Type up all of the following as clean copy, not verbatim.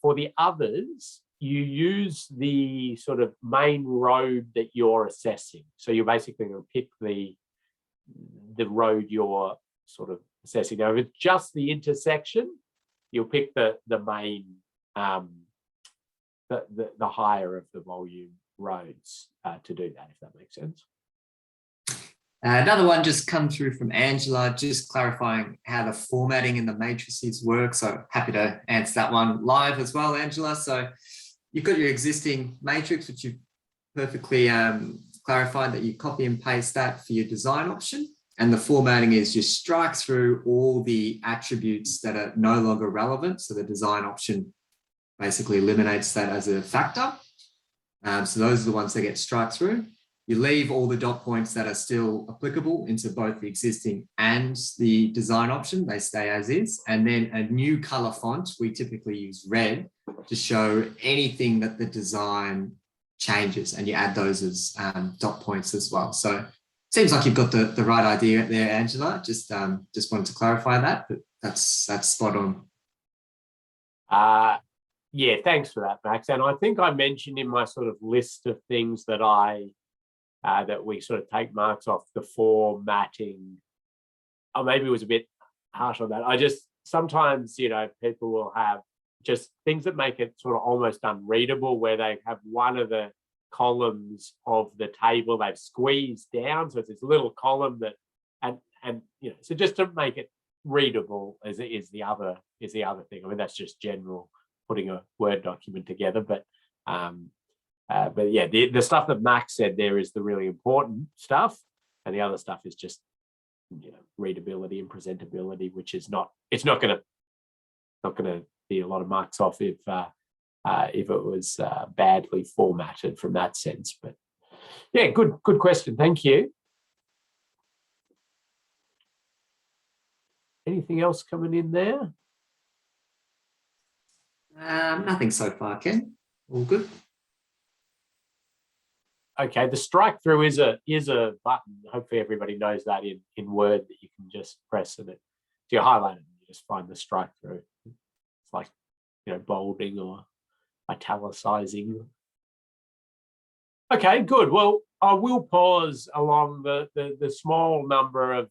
for the others, you use the sort of main road that you're assessing. So you're basically going to pick the road you're sort of assessing. Now, if it's just the intersection, you'll pick the main, the higher of the volume roads to do that, if that makes sense. Another one just come through from Angela, just clarifying how the formatting in the matrices work. So happy to answer that one live as well, Angela. So you've got your existing matrix, which you've perfectly clarified that you copy and paste that for your design option. And the formatting is just strike through all the attributes that are no longer relevant. So the design option basically eliminates that as a factor. So those are the ones that get struck through. You leave all the dot points that are still applicable into both the existing and the design option. They stay as is. And then a new color font, we typically use red to show anything that the design changes, and you add those as dot points as well. So seems like you've got the right idea there, Angela. Just wanted to clarify that, but that's spot on. Yeah, thanks for that, Max. And I think I mentioned in my sort of list of things that that we sort of take marks off, the formatting. Or maybe it was a bit harsh on that. I just sometimes, people will have just things that make it sort of almost unreadable, where they have one of the columns of the table they've squeezed down, so it's this little column that, and so just to make it readable is the other thing. I mean, that's just general putting a Word document together, but yeah, the stuff that Max said there is the really important stuff, and the other stuff is just readability and presentability, which is not going to be a lot of marks off if it was badly formatted from that sense. But yeah, good question. Thank you. Anything else coming in there? Nothing so far, Ken. All good. Okay, the strike through is a button. Hopefully everybody knows that in Word, that you can just press and you highlight it and you just find the strike through. It's like bolding or italicizing. Okay, good. Well, I will pause along the small number of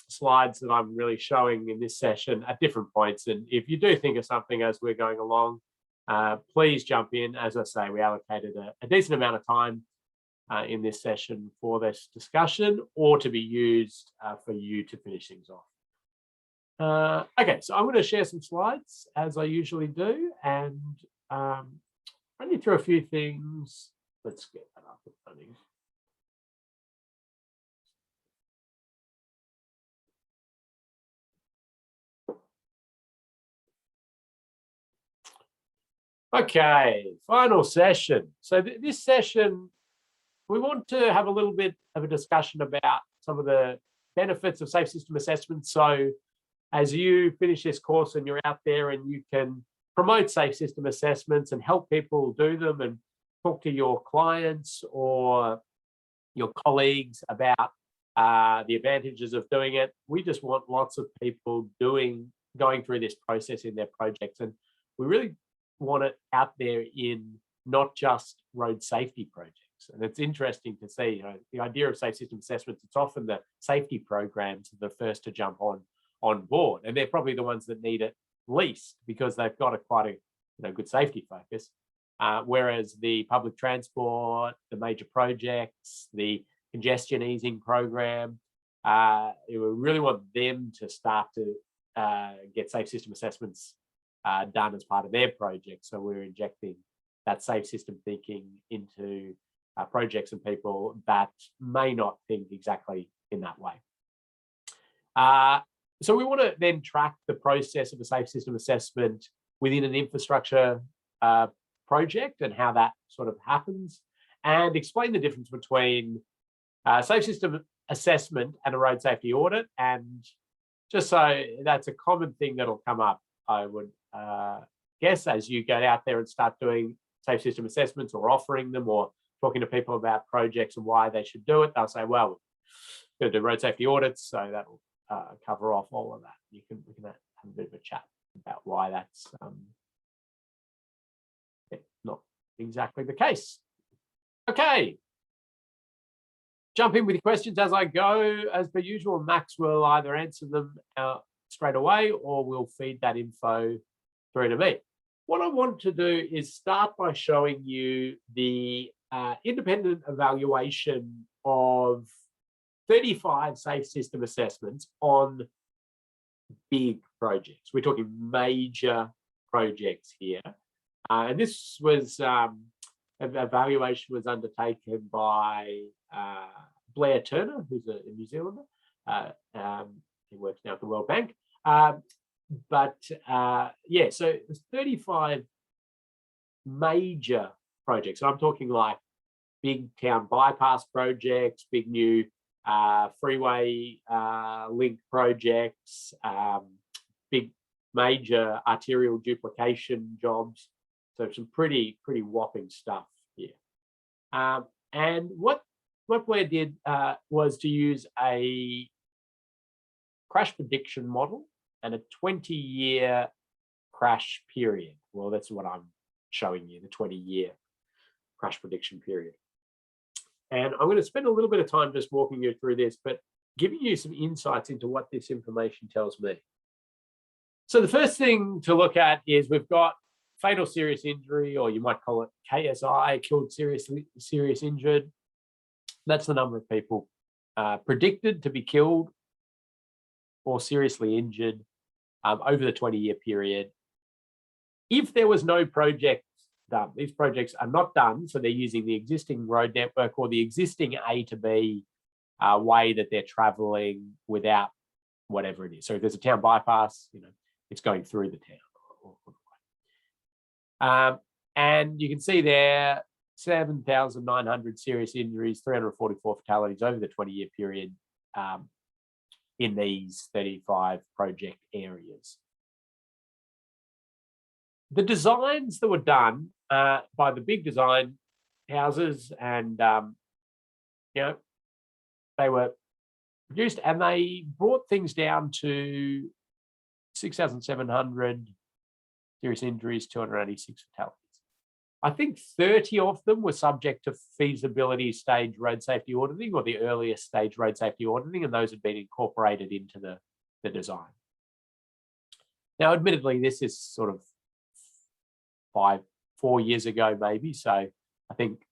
slides that I'm really showing in this session at different points. And if you do think of something as we're going along, please jump in. As I say, we allocated a decent amount of time in this session for this discussion, or to be used for you to finish things off. Okay, so I'm going to share some slides as I usually do, and run you through a few things. Let's get that up and running. Okay, final session. So this session, we want to have a little bit of a discussion about some of the benefits of safe system assessment. So as you finish this course and you're out there and you can promote safe system assessments and help people do them and talk to your clients or your colleagues about the advantages of doing it, we just want lots of people going through this process in their projects. And we really want it out there in not just road safety projects. And it's interesting to see, the idea of safe system assessments, it's often the safety programs are the first to jump on board, and they're probably the ones that need it least because they've got quite a good safety focus. Whereas the public transport, the major projects, the congestion easing program, we really want them to start to get safe system assessments done as part of their project. So we're injecting that safe system thinking into projects and people that may not think exactly in that way. So we want to then track the process of a safe system assessment within an infrastructure project and how that sort of happens, and explain the difference between safe system assessment and a road safety audit. And just so that's a common thing that'll come up, I would guess, as you go out there and start doing safe system assessments or offering them or talking to people about projects and why they should do it. They'll say, well, we're going to do road safety audits, so that'll cover off all of that. We can have a bit of a chat about why that's not exactly the case. Okay. Jump in with your questions as I go. As per usual, Max will either answer them straight away or we'll feed that info through to me. What I want to do is start by showing you the independent evaluation of 35 safe system assessments on big projects. We're talking major projects here. And this was evaluation was undertaken by Blair Turner, who's a New Zealander. He works now at the World Bank. Yeah, so there's 35 major projects. So I'm talking like big town bypass projects, big new freeway link projects, big major arterial duplication jobs. So some pretty whopping stuff here. And what Blair did was to use a crash prediction model and a 20-year crash period. Well, that's what I'm showing you, the 20-year crash prediction period. And I'm going to spend a little bit of time just walking you through this, but giving you some insights into what this information tells me. So the first thing to look at is we've got fatal serious injury, or you might call it KSI, killed serious injured. That's the number of people predicted to be killed or seriously injured over the 20-year period. If there was no project done, these projects are not done, so they're using the existing road network or the existing A to B way that they're traveling without whatever it is. So if there's a town bypass, it's going through the town. And you can see there 7,900 serious injuries, 344 fatalities over the 20-year period in these 35 project areas. The designs that were done by the big design houses, and they were produced, and they brought things down to 6,700 serious injuries, 286 fatalities. I think 30 of them were subject to feasibility stage road safety auditing, or the earliest stage road safety auditing, and those had been incorporated into the design. Now, admittedly, this is sort of 4 years ago, maybe. So I think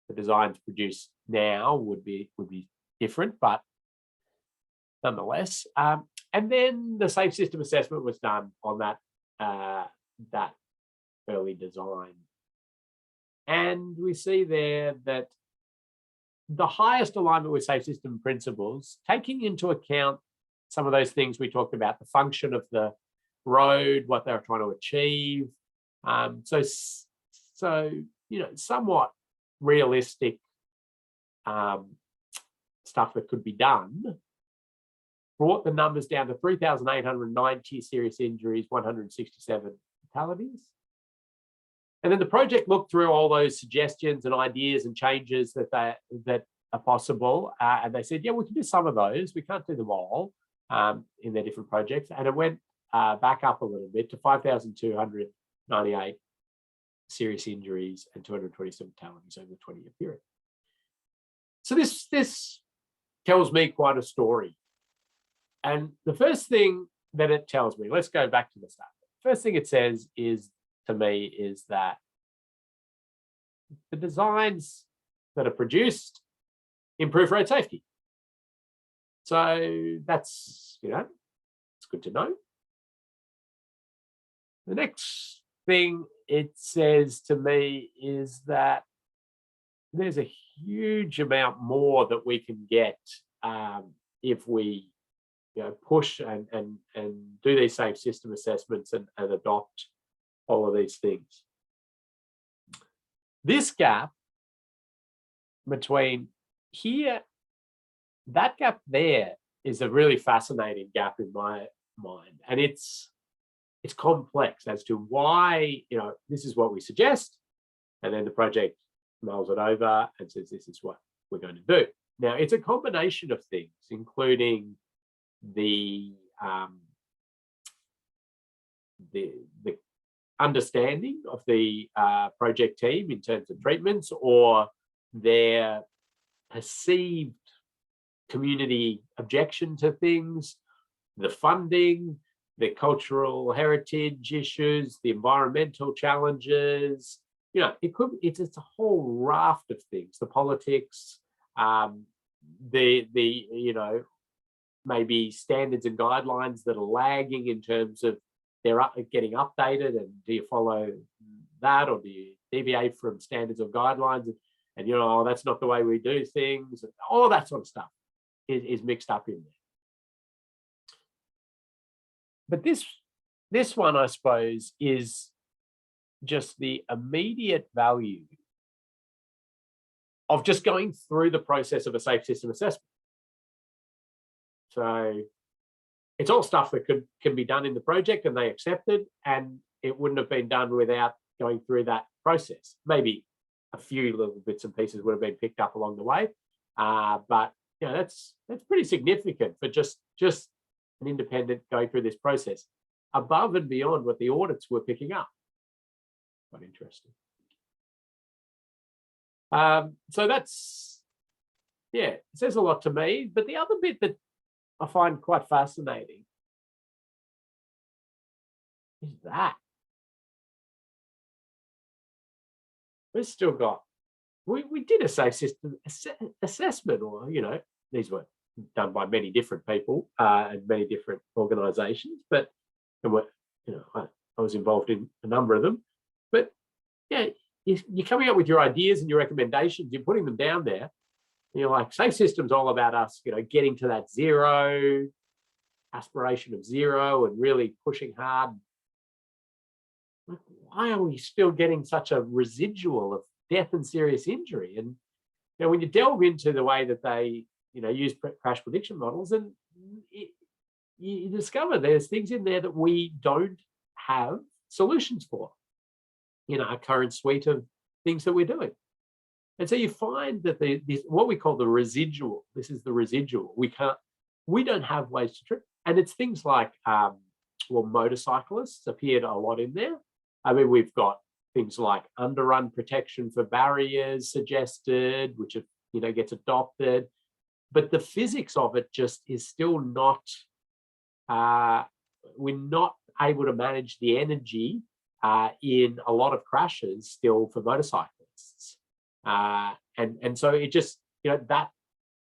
the designs produced now would be different, but nonetheless. And then the safe system assessment was done on that early design. And we see there that the highest alignment with safe system principles, taking into account some of those things we talked about, the function of the road, what they were trying to achieve. So somewhat realistic stuff that could be done, brought the numbers down to 3,890 serious injuries, 167 fatalities. And then the project looked through all those suggestions and ideas and changes that are possible, and they said, yeah, we can do some of those. We can't do them all in their different projects. And it went back up a little bit to 5,298 serious injuries and 227 fatalities over the 20-year period. So this tells me quite a story. And the first thing that it tells me, let's go back to the start. First thing it says is, to me, is that the designs that are produced improve road safety. So that's, it's good to know. The next thing it says to me is that there's a huge amount more that we can get if we push and do these safe system assessments and adopt all of these things. This gap between here, that gap there is a really fascinating gap in my mind. And it's complex as to why, this is what we suggest, and then the project mulls it over and says, this is what we're going to do. Now, it's a combination of things, including the the understanding of the project team in terms of treatments, or their perceived community objection to things, the funding, the cultural heritage issues, the environmental challenges. You know, it's a whole raft of things, the politics, the you know, maybe standards and guidelines that are lagging in terms of they're getting updated, and do you follow that, or do you deviate from standards or guidelines, and you know, oh, that's not the way we do things, and all that sort of stuff is mixed up in there. But this one, I suppose, is just the immediate value of just going through the process of a safe system assessment. So it's all stuff that can be done in the project, and they accepted, and it wouldn't have been done without going through that process. Maybe a few little bits and pieces would have been picked up along the way, but you know, that's pretty significant for just an independent going through this process, above and beyond what the audits were picking up. Quite interesting. So that's, yeah, it says a lot to me. But the other bit that I find quite fascinating is that we've still got, we did a safe system assessment, or, you know, these were done by many different people and many different organizations, but, and what, you know, I was involved in a number of them. But yeah, you're coming up with your ideas and your recommendations, you're putting them down there. You're like, safe systems all about us, you know, getting to that zero, aspiration of zero, and really pushing hard. Like, why are we still getting such a residual of death and serious injury? And you know, when you delve into the way that they, you know, use crash prediction models, and you discover there's things in there that we don't have solutions for in our current suite of things that we're doing. And so you find that this, what we call the residual, this is the residual. We don't have ways to treat, and it's things like, well, motorcyclists appeared a lot in there. I mean, we've got things like underrun protection for barriers suggested, which, you know, gets adopted, but the physics of it just is still not, we're not able to manage the energy in a lot of crashes still for motorcyclists. And so it just, you know, that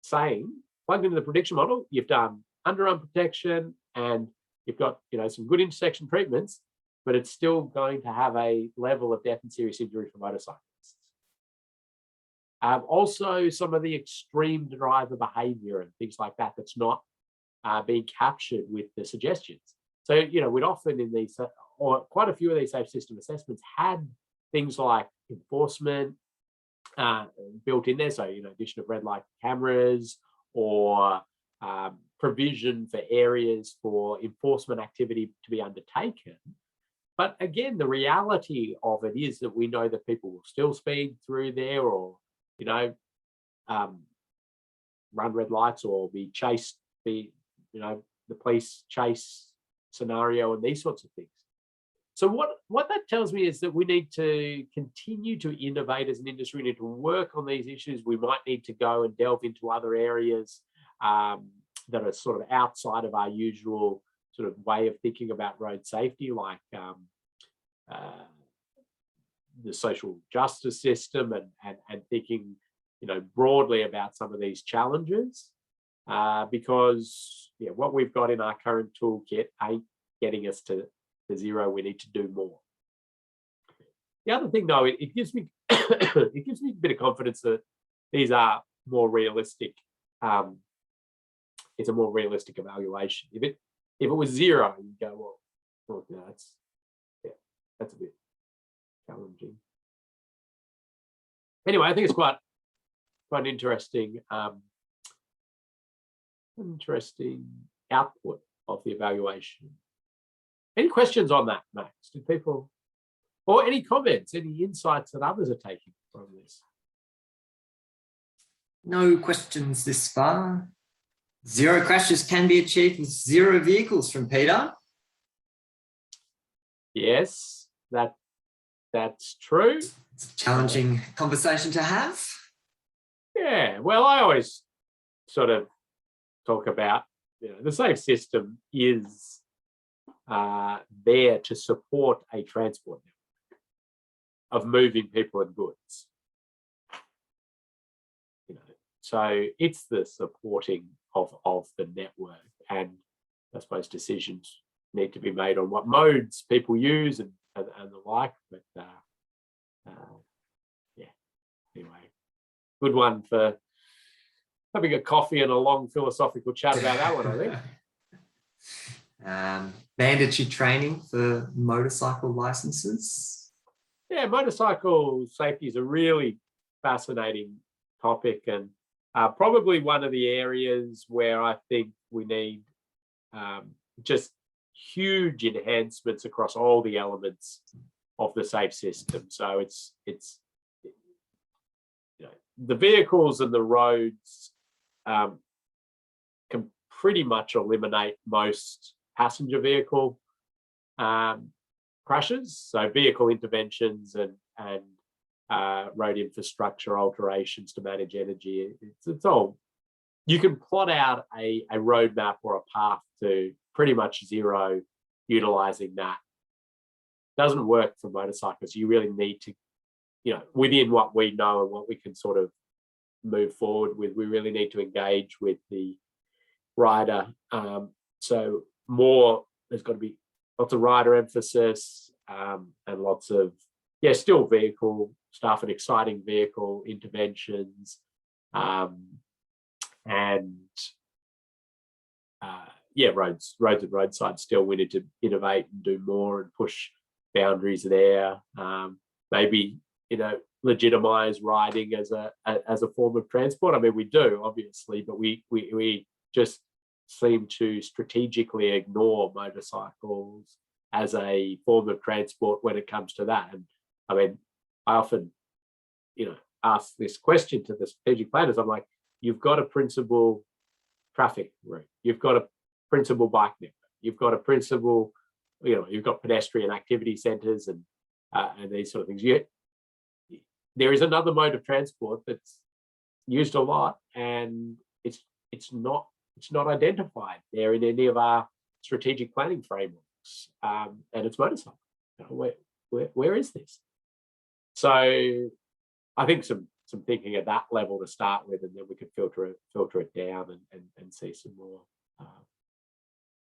saying, plugged into the prediction model, you've done underrun protection and you've got, you know, some good intersection treatments, but it's still going to have a level of death and serious injury for motorcyclists. Also, some of the extreme driver behavior and things like that, that's not being captured with the suggestions. So, you know, we'd often in these, or quite a few of these safe system assessments had things like enforcement built in there. So, you know, addition of red light cameras, or provision for areas for enforcement activity to be undertaken. But again, the reality of it is that we know that people will still speed through there, or, you know, run red lights, or be chased, you know, the police chase scenario and these sorts of things. So what that tells me is that we need to continue to innovate as an industry. We need to work on these issues. We might need to go and delve into other areas that are sort of outside of our usual sort of way of thinking about road safety, like the social justice system, and thinking, you know, broadly about some of these challenges, because yeah, what we've got in our current toolkit ain't getting us to zero. We need to do more. The other thing, though, it gives me it gives me a bit of confidence that these are more realistic. It's a more realistic evaluation. If it was zero, you go, well, no, that's a bit challenging. Anyway, I think it's quite interesting, interesting output of the evaluation. Any questions on that, Max? Did people, or any comments, any insights that others are taking from this? No questions this far. Zero crashes can be achieved with zero vehicles, from Peter. Yes, that's true. It's a challenging conversation to have. Yeah, well, I always sort of talk about, the safe system is there to support a transport network of moving people and goods. So it's the supporting of the network, and I suppose decisions need to be made on what modes people use and the like. But yeah, anyway, good one for having a coffee and a long philosophical chat about that one, I think. Mandatory training for motorcycle licenses. Yeah, motorcycle safety is a really fascinating topic, and probably one of the areas where I think we need just huge enhancements across all the elements of the safe system. So it's the vehicles and the roads can pretty much eliminate most passenger vehicle crashes. So vehicle interventions and road infrastructure alterations to manage energy. It's all, you can plot out a roadmap or a path to pretty much zero utilizing that. Doesn't work for motorcycles. You really need to, within what we know and what we can sort of move forward with, we really need to engage with the rider. So there's got to be lots of rider emphasis and lots of, still vehicle stuff and exciting vehicle interventions. Roads and roadsides still, we need to innovate and do more and push boundaries there. Maybe, legitimize riding as a form of transport. I mean, we do, obviously, but we just seem to strategically ignore motorcycles as a form of transport when it comes to that. And I mean, I often, ask this question to the strategic planners. I'm like, you've got a principal traffic route, you've got a principal bike network, you've got a principal, you've got pedestrian activity centres and these sort of things. There is another mode of transport that's used a lot, and it's not identified there in any of our strategic planning frameworks, and it's motorcycle. Where is this? So I think some thinking at that level to start with, and then we could filter it down and see some more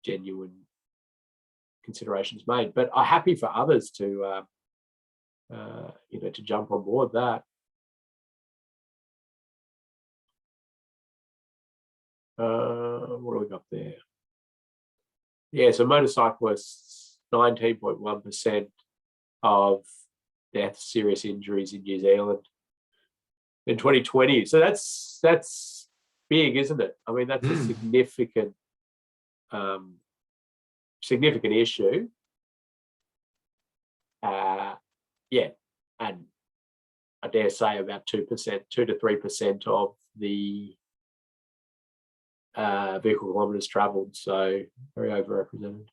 genuine considerations made. But I'm happy for others to to jump on board that. What do we got there? Yeah, so motorcyclists, 19.1% of deaths, serious injuries in New Zealand in 2020. So that's big, isn't it? I mean, that's a significant issue. And I dare say about 2% to 3% of the vehicle kilometres travelled, so very overrepresented.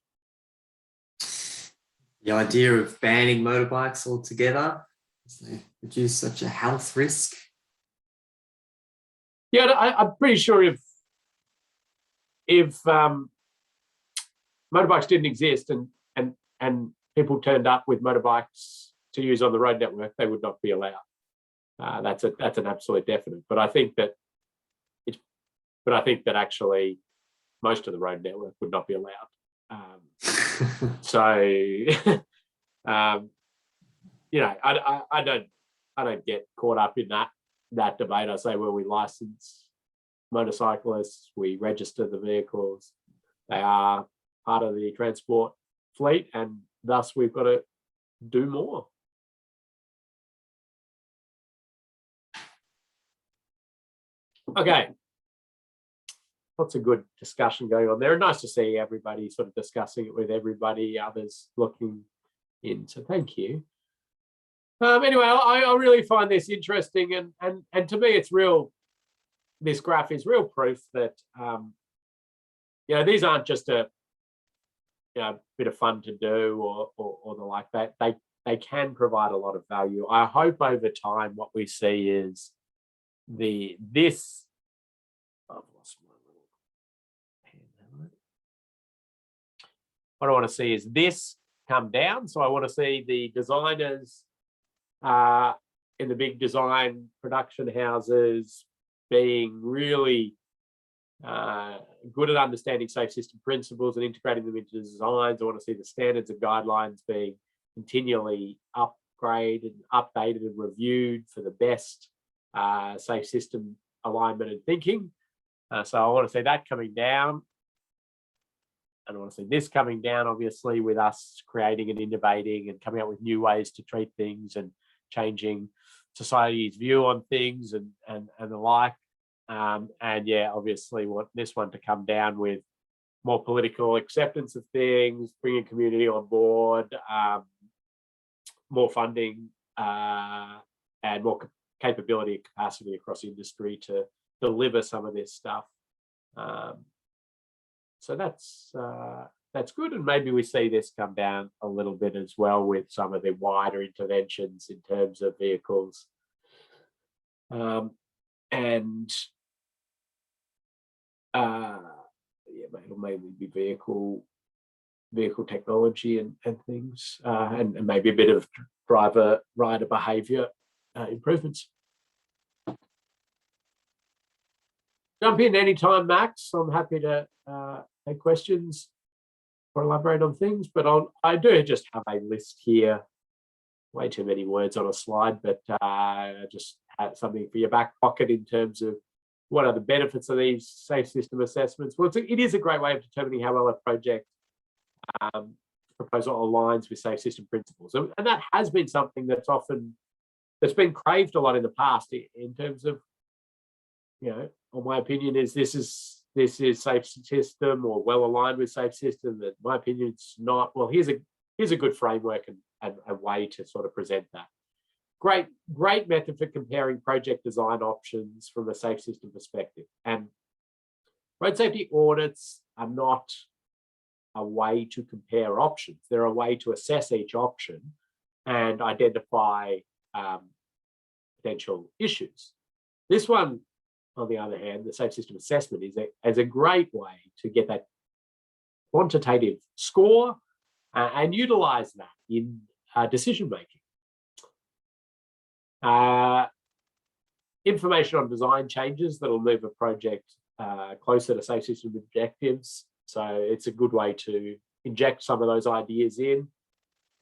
The idea of banning motorbikes altogether, they produce such a health risk. Yeah, I'm pretty sure if motorbikes didn't exist and people turned up with motorbikes to use on the road network, they would not be allowed. That's an absolute definite. But I think that actually most of the road network would not be allowed. So I don't get caught up in that debate. I say, well, we license motorcyclists, we register the vehicles, they are part of the transport fleet, and thus we've got to do more. Okay, lots of good discussion going on there. Nice to see everybody sort of discussing it with everybody, others looking in. So thank you. Anyway, I really find this interesting, and to me, it's real. This graph is real proof that these aren't just a bit of fun to do or the like that, they can provide a lot of value. I hope over time what we see is this. I've lost my little pen. What I want to see is this come down. So I want to see the designers in the big design production houses being really good at understanding safe system principles and integrating them into designs. I want to see the standards and guidelines being continually upgraded, updated and reviewed for the best safe system alignment and thinking. So I want to see that coming down. And I want to see this coming down, obviously, with us creating and innovating and coming up with new ways to treat things and changing society's view on things and the like. And yeah, obviously want this one to come down with more political acceptance of things, bringing community on board, more funding, and more capability and capacity across industry to deliver some of this stuff. So that's good, and maybe we see this come down a little bit as well with some of the wider interventions in terms of vehicles, and yeah, it'll mainly be vehicle technology and things, and maybe a bit of rider behaviour improvements. Jump in anytime, Max. I'm happy to take questions or elaborate on things, but I do just have a list here. Way too many words on a slide, but just have something for your back pocket in terms of what are the benefits of these safe system assessments. Well, it is a great way of determining how well a project proposal aligns with safe system principles, and that has been something that's been craved a lot in the past in terms of, my opinion is this is safe system or well aligned with safe system. That my opinion it's not. Well, here's a good framework and a way to sort of present that. Great method for comparing project design options from a safe system perspective. And road safety audits are not a way to compare options. They're a way to assess each option and identify potential issues. This one, on the other hand, the safe system assessment is a great way to get that quantitative score and utilize that in decision making. Information on design changes that'll move a project closer to safe system objectives. So it's a good way to inject some of those ideas in,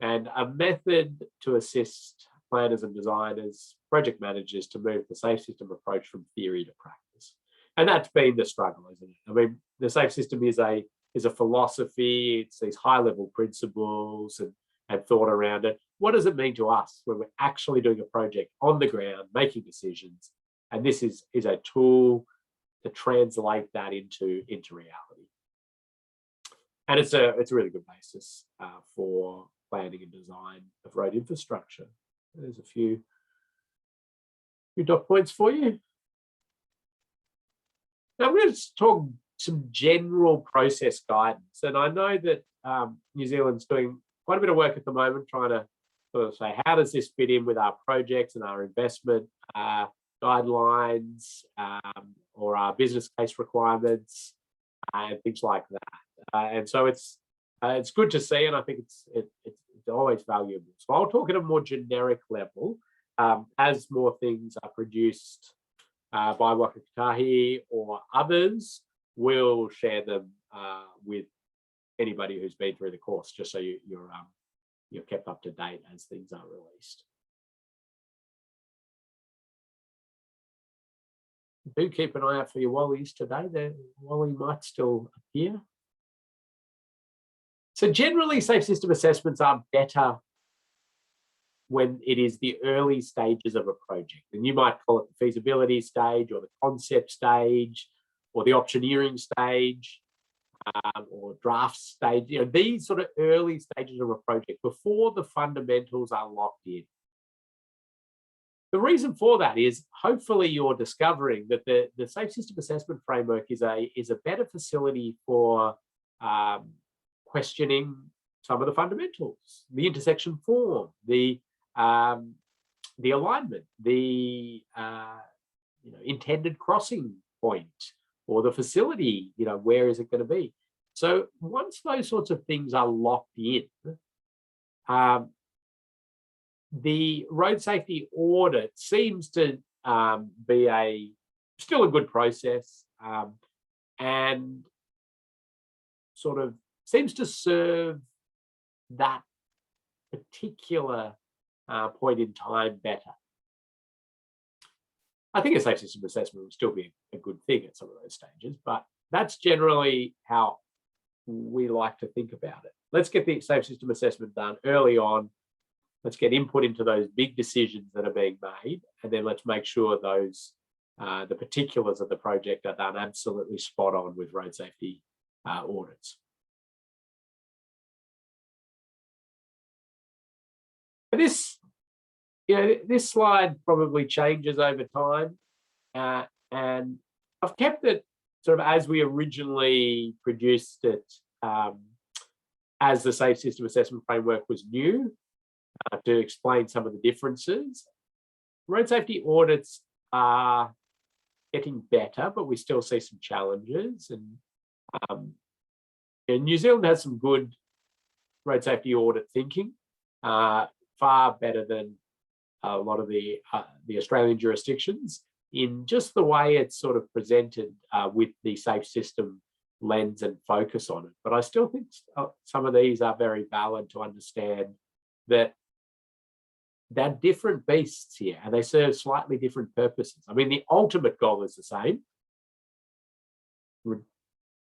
and a method to assist planners and designers, project managers to move the safe system approach from theory to practice. And that's been the struggle, isn't it? I mean, the safe system is a philosophy. It's these high-level principles and thought around it. What does it mean to us when we're actually doing a project on the ground, making decisions? And this is a tool to translate that into reality. And it's a really good basis for planning and design of road infrastructure. There's a few dot points for you. Now I'm going to talk some general process guidance, and I know that New Zealand's doing quite a bit of work at the moment trying to sort of say, how does this fit in with our projects and our investment guidelines or our business case requirements and things like that. And so it's good to see, and I think it's always valuable. So I'll talk at a more generic level as more things are produced by Waka Kotahi or others. We'll share them with anybody who's been through the course, just so you're kept up to date as things are released. Do keep an eye out for your Wallies today. The Wally might still appear. So generally, safe system assessments are better when it is the early stages of a project. And you might call it the feasibility stage or the concept stage or the optioneering stage or draft stage. These sort of early stages of a project before the fundamentals are locked in. The reason for that is hopefully you're discovering that the safe system assessment framework is a better facility for questioning some of the fundamentals, the intersection form, the alignment, the intended crossing point, or the facility, where is it going to be? So once those sorts of things are locked in, the road safety audit seems to be still a good process, and sort of seems to serve that particular point in time better. I think a safe system assessment would still be a good thing at some of those stages, but that's generally how we like to think about it. Let's get the safe system assessment done early on. Let's get input into those big decisions that are being made, and then let's make sure those the particulars of the project are done absolutely spot on with road safety audits. This slide probably changes over time, and I've kept it sort of as we originally produced it, as the Safe System Assessment Framework was new, to explain some of the differences. Road safety audits are getting better, but we still see some challenges. And New Zealand has some good road safety audit thinking, far better than a lot of the Australian jurisdictions, in just the way it's sort of presented with the safe system lens and focus on it. But I still think some of these are very valid to understand that they're different beasts here, and they serve slightly different purposes. I mean, the ultimate goal is the same: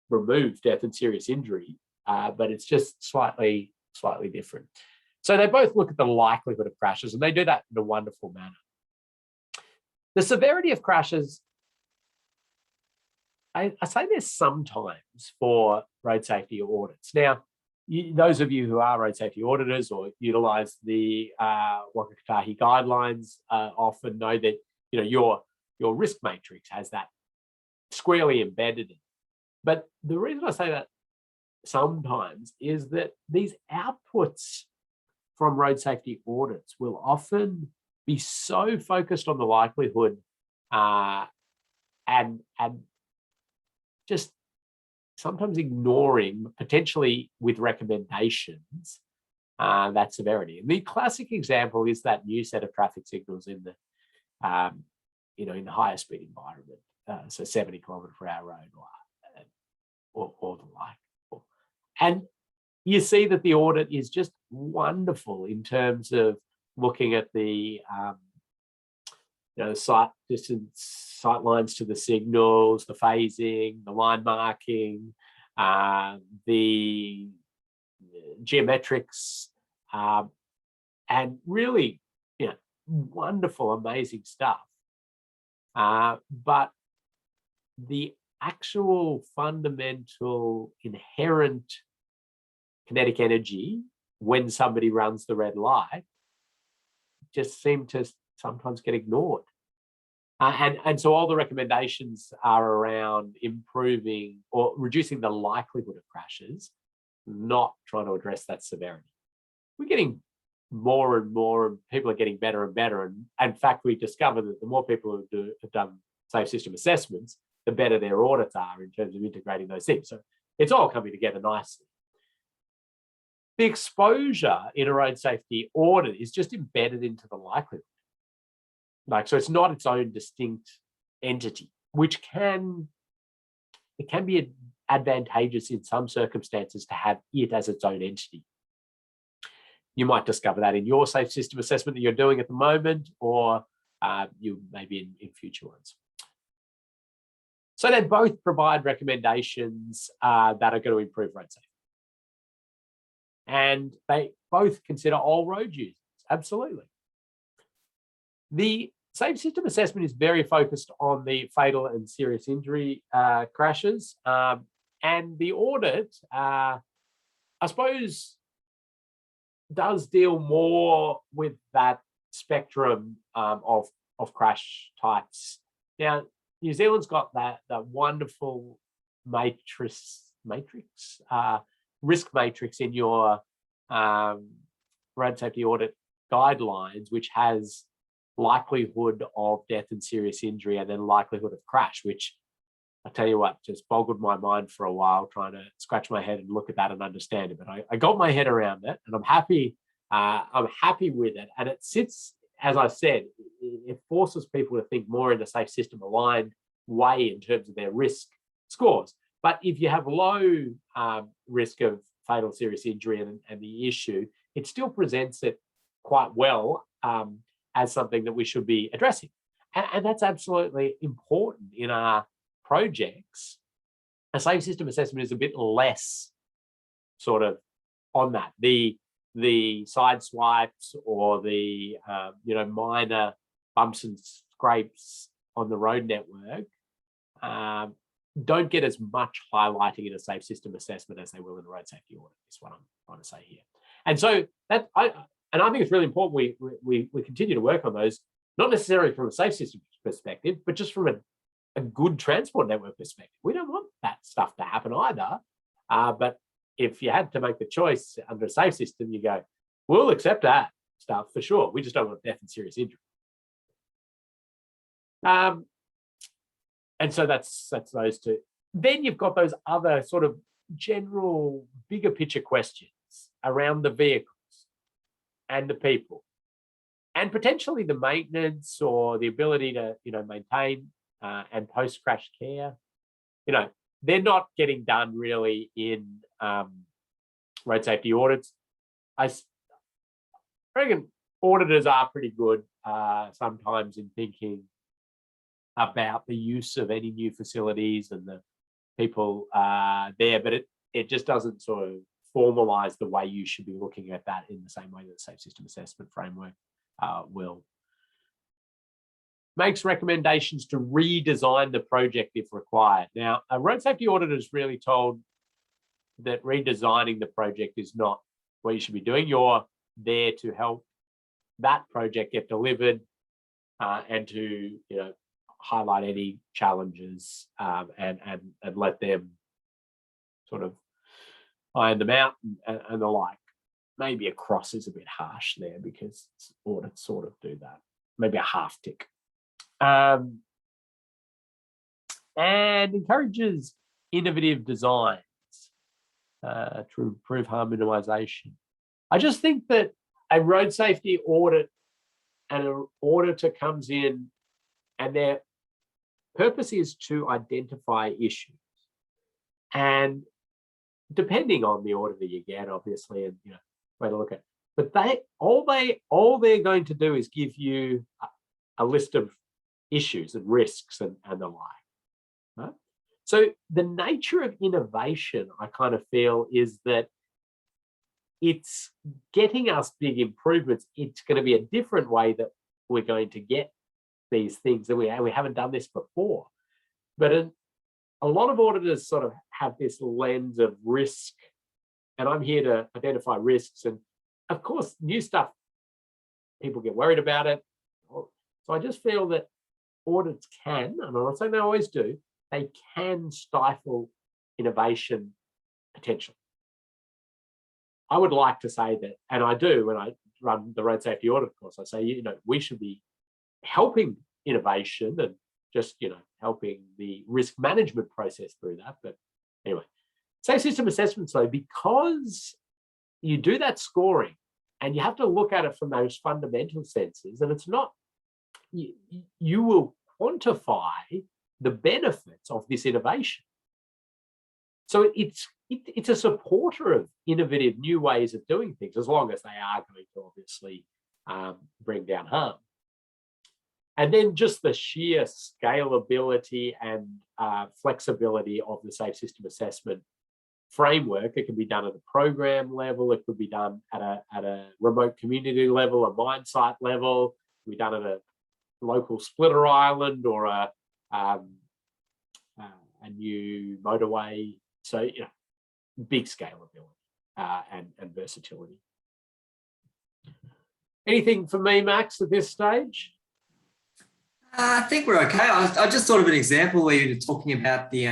remove death and serious injury, but it's just slightly different. So they both look at the likelihood of crashes, and they do that in a wonderful manner. The severity of crashes, I say this sometimes for road safety audits. Now, those of you who are road safety auditors or utilise the Waka-Kotahi guidelines often know that your risk matrix has that squarely embedded in. But the reason I say that sometimes is that these outputs from road safety audits will often be so focused on the likelihood and just sometimes ignoring, potentially with recommendations, that severity. And the classic example is that new set of traffic signals in the in the higher speed environment, so 70 km/h road or the like. And you see that the audit is just wonderful in terms of looking at the sight distance, sight lines to the signals, the phasing, the line marking, the geometrics, and really, wonderful, amazing stuff. But the actual fundamental inherent kinetic energy when somebody runs the red light just seem to sometimes get ignored. And so all the recommendations are around improving or reducing the likelihood of crashes, not trying to address that severity. We're getting more and more, and people are getting better and better. And in fact, we discovered that the more people who have done safe system assessments, the better their audits are in terms of integrating those things. So it's all coming together nicely. The exposure in a road safety audit is just embedded into the likelihood. So it's not its own distinct entity, which can be advantageous in some circumstances to have it as its own entity. You might discover that in your safe system assessment that you're doing at the moment, or you maybe in future ones. So they both provide recommendations that are going to improve road safety. And they both consider all road users, absolutely. The safe system assessment is very focused on the fatal and serious injury crashes. And the audit, I suppose, does deal more with that spectrum of crash types. Now, New Zealand's got that wonderful matrix risk matrix in your road safety audit guidelines, which has likelihood of death and serious injury and then likelihood of crash, which I tell you what, just boggled my mind for a while trying to scratch my head and look at that and understand it. But I got my head around it, and I'm happy with it. And it sits, as I said, it forces people to think more in a safe system aligned way in terms of their risk scores. But if you have low risk of fatal serious injury and the issue, it still presents it quite well as something that we should be addressing. And that's absolutely important in our projects. A safe system assessment is a bit less sort of on that. The side swipes or the minor bumps and scrapes on the road network don't get as much highlighting in a safe system assessment as they will in a road safety audit, is what I'm trying to say here. And so that I think it's really important we continue to work on those, not necessarily from a safe system perspective, but just from a good transport network perspective. We don't want that stuff to happen either. But if you had to make the choice under a safe system, you go, we'll accept that stuff for sure. We just don't want death and serious injury. And so that's those two. Then you've got those other sort of general bigger picture questions around the vehicles and the people and potentially the maintenance or the ability to, maintain and post-crash care. They're not getting done really in road safety audits. I reckon auditors are pretty good sometimes in thinking about the use of any new facilities and the people there, but it just doesn't sort of formalize the way you should be looking at that in the same way that the safe system assessment framework will. Makes recommendations to redesign the project if required. Now, a road safety auditor is really told that redesigning the project is not what you should be doing. You're there to help that project get delivered and to highlight any challenges and let them sort of iron them out and the like. Maybe a cross is a bit harsh there because audits sort of do that. Maybe a half tick. And encourages innovative designs to improve harm minimization. I just think that a road safety audit and an auditor comes in and their purpose is to identify issues. And depending on the auditor you get, obviously, and way to look at it, but all they're going to do is give you a list of issues and risks and the like. Right? So the nature of innovation, I kind of feel, is that it's getting us big improvements. It's going to be a different way that we're going to get these things that we haven't done this before. But a lot of auditors sort of have this lens of risk, and I'm here to identify risks. And of course, new stuff, people get worried about it. So I just feel that audits can, and I'm not saying they always do, they can stifle innovation potential. I would like to say that, and I do when I run the road safety audit course, I say, we should be helping innovation and just, helping the risk management process through that. But anyway, safe system assessments though, because you do that scoring and you have to look at it from those fundamental senses, and it's not, you will quantify the benefits of this innovation. So it's a supporter of innovative new ways of doing things, as long as they are going to obviously bring down harm. And then just the sheer scalability and flexibility of the safe system assessment framework. It can be done at a program level. It could be done at a remote community level, a mine site level. It could be done at a local splitter island or a new motorway. So, big scalability and versatility. Anything for me, Max, at this stage? I think we're okay. I just thought of an example where you're talking about the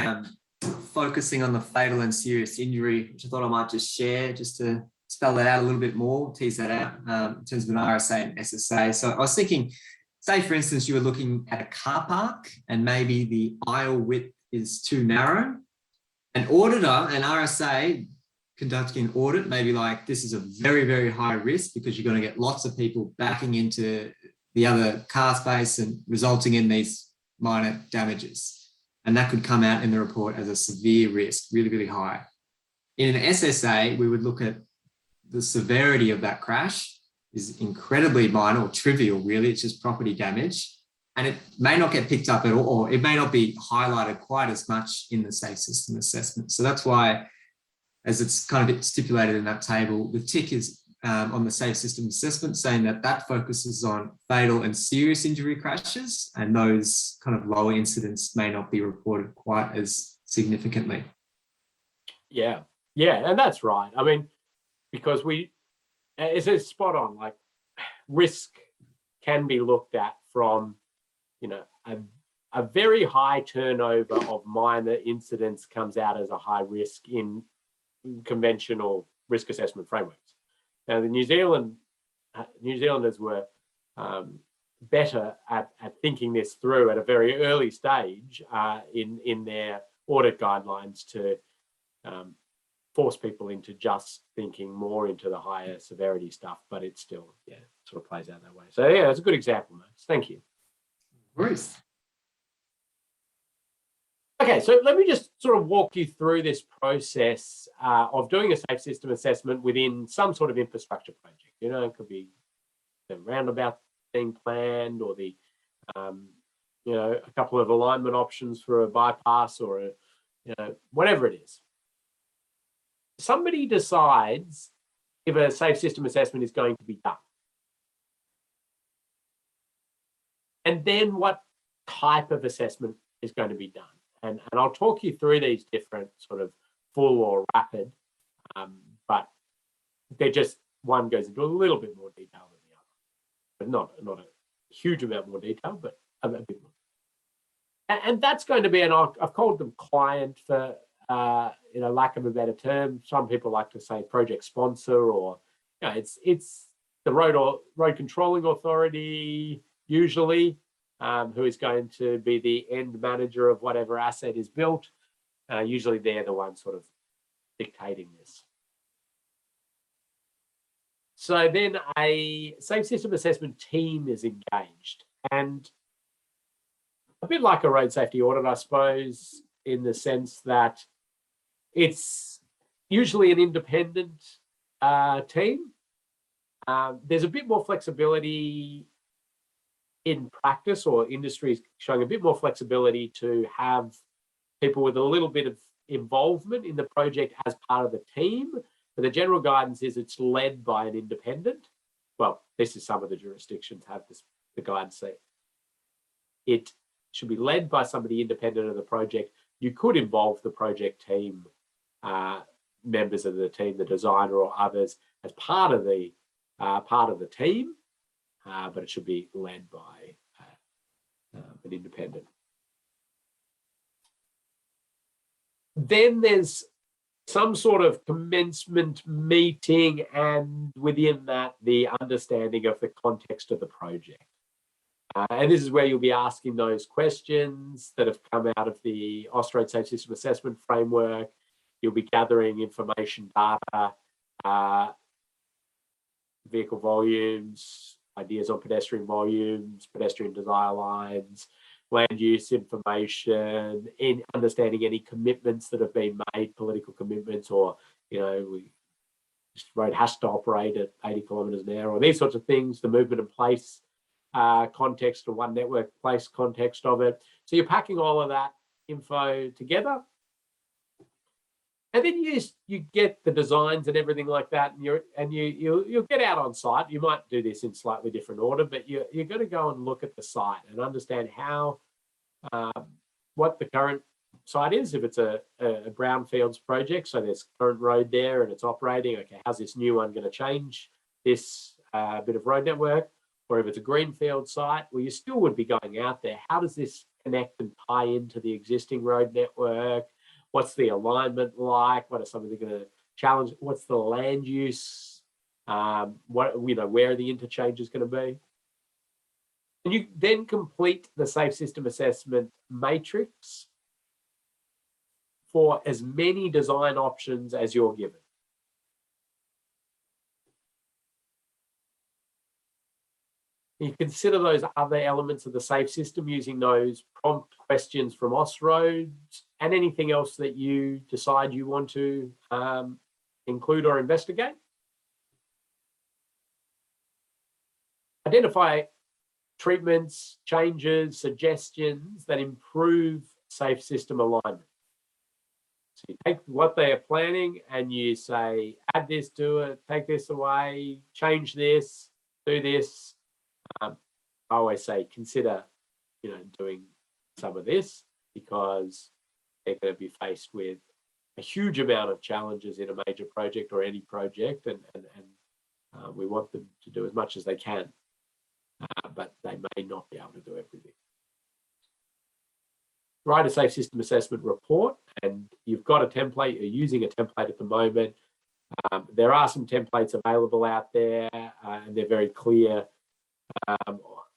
focusing on the fatal and serious injury, which I thought I might just share just to spell that out a little bit more, tease that out in terms of an RSA and SSA. So I was thinking, say for instance, you were looking at a car park and maybe the aisle width is too narrow. An auditor, an RSA conducting an audit, maybe like this is a very, very high risk because you're going to get lots of people backing into the other car space and resulting in these minor damages. And that could come out in the report as a severe risk, really, really high. In an SSA, we would look at the severity of that crash is incredibly minor or trivial, really. It's just property damage. And it may not get picked up at all, or it may not be highlighted quite as much in the safe system assessment. So that's why, as it's kind of stipulated in that table, the tick is on the safe system assessment, saying that that focuses on fatal and serious injury crashes, and those kind of lower incidents may not be reported quite as significantly. Yeah, and that's right. I mean, because it's spot on, like risk can be looked at from, a very high turnover of minor incidents comes out as a high risk in conventional risk assessment frameworks. Now, the New Zealanders were better at thinking this through at a very early stage in their audit guidelines to force people into just thinking more into the higher severity stuff, but it still, sort of plays out that way. So yeah, it's a good example, Max. Thank you. Bruce. Okay, so let me just sort of walk you through this process of doing a safe system assessment within some sort of infrastructure project. It could be the roundabout being planned, or the, a couple of alignment options for a bypass, or whatever it is. Somebody decides if a safe system assessment is going to be done. And then what type of assessment is going to be done. And I'll talk you through these different sort of full or rapid, but they're just, one goes into a little bit more detail than the other, but not a huge amount more detail, but a bit more. And that's going to be, and I've called them client for, lack of a better term. Some people like to say project sponsor, or, it's the road controlling authority usually, who is going to be the end manager of whatever asset is built. Usually they're the ones sort of dictating this. So then a safe system assessment team is engaged, and a bit like a road safety audit, I suppose, in the sense that it's usually an independent team. There's a bit more flexibility in practice, or industries showing a bit more flexibility to have people with a little bit of involvement in the project as part of the team. But the general guidance is it's led by an independent. Well, this is some of the jurisdictions have this, the guidance say it should be led by somebody independent of the project. You could involve the project team, members of the team, the designer or others, as part of the team. But it should be led by an independent. Then there's some sort of commencement meeting, and within that, the understanding of the context of the project. And this is where you'll be asking those questions that have come out of the Australian Safe System Assessment Framework. You'll be gathering information, data, vehicle volumes, ideas on pedestrian volumes, pedestrian desire lines, land use information, in understanding any commitments that have been made, political commitments, or, this road has to operate at 80 kilometres an hour, or these sorts of things, the movement and place context, or one network place context of it. So you're packing all of that info together. And then you get the designs and everything like that, and you'll get out on site. You might do this in slightly different order, but you're going to go and look at the site and understand how what the current site is. If it's a brownfields project, so there's current road there and it's operating. Okay, how's this new one going to change this bit of road network? Or if it's a greenfield site, well, you still would be going out there. How does this connect and tie into the existing road network? What's the alignment like? What are some of the going to challenge? What's the land use? Where are the interchanges going to be? And you then complete the safe system assessment matrix for as many design options as you're given. You consider those other elements of the safe system using those prompt questions from Austroads and anything else that you decide you want to include or investigate. Identify treatments, changes, suggestions that improve safe system alignment. So you take what they are planning and you say, add this to it, take this away, change this, do this. I always say, consider, doing some of this because they're going to be faced with a huge amount of challenges in a major project or any project, and we want them to do as much as they can, but they may not be able to do everything. Write a safe system assessment report, and you've got a template. You're using a template at the moment. There are some templates available out there, and they're very clear.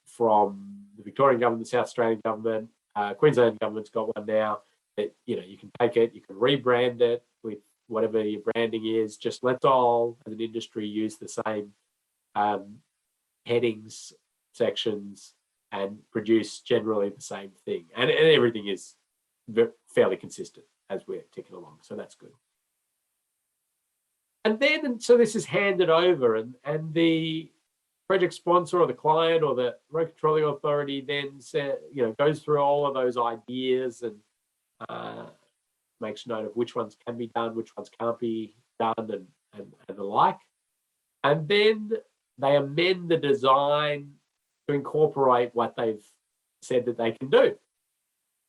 From the Victorian government, the South Australian government, Queensland government's got one now that you can take it, you can rebrand it with whatever your branding is. Just let's all, as an industry, use the same headings, sections, and produce generally the same thing. And everything is fairly consistent as we're ticking along, so that's good. And then, so this is handed over, and the project sponsor or the client or the road controlling authority then goes through all of those ideas and makes note of which ones can be done, which ones can't be done, and the like. And then they amend the design to incorporate what they've said that they can do.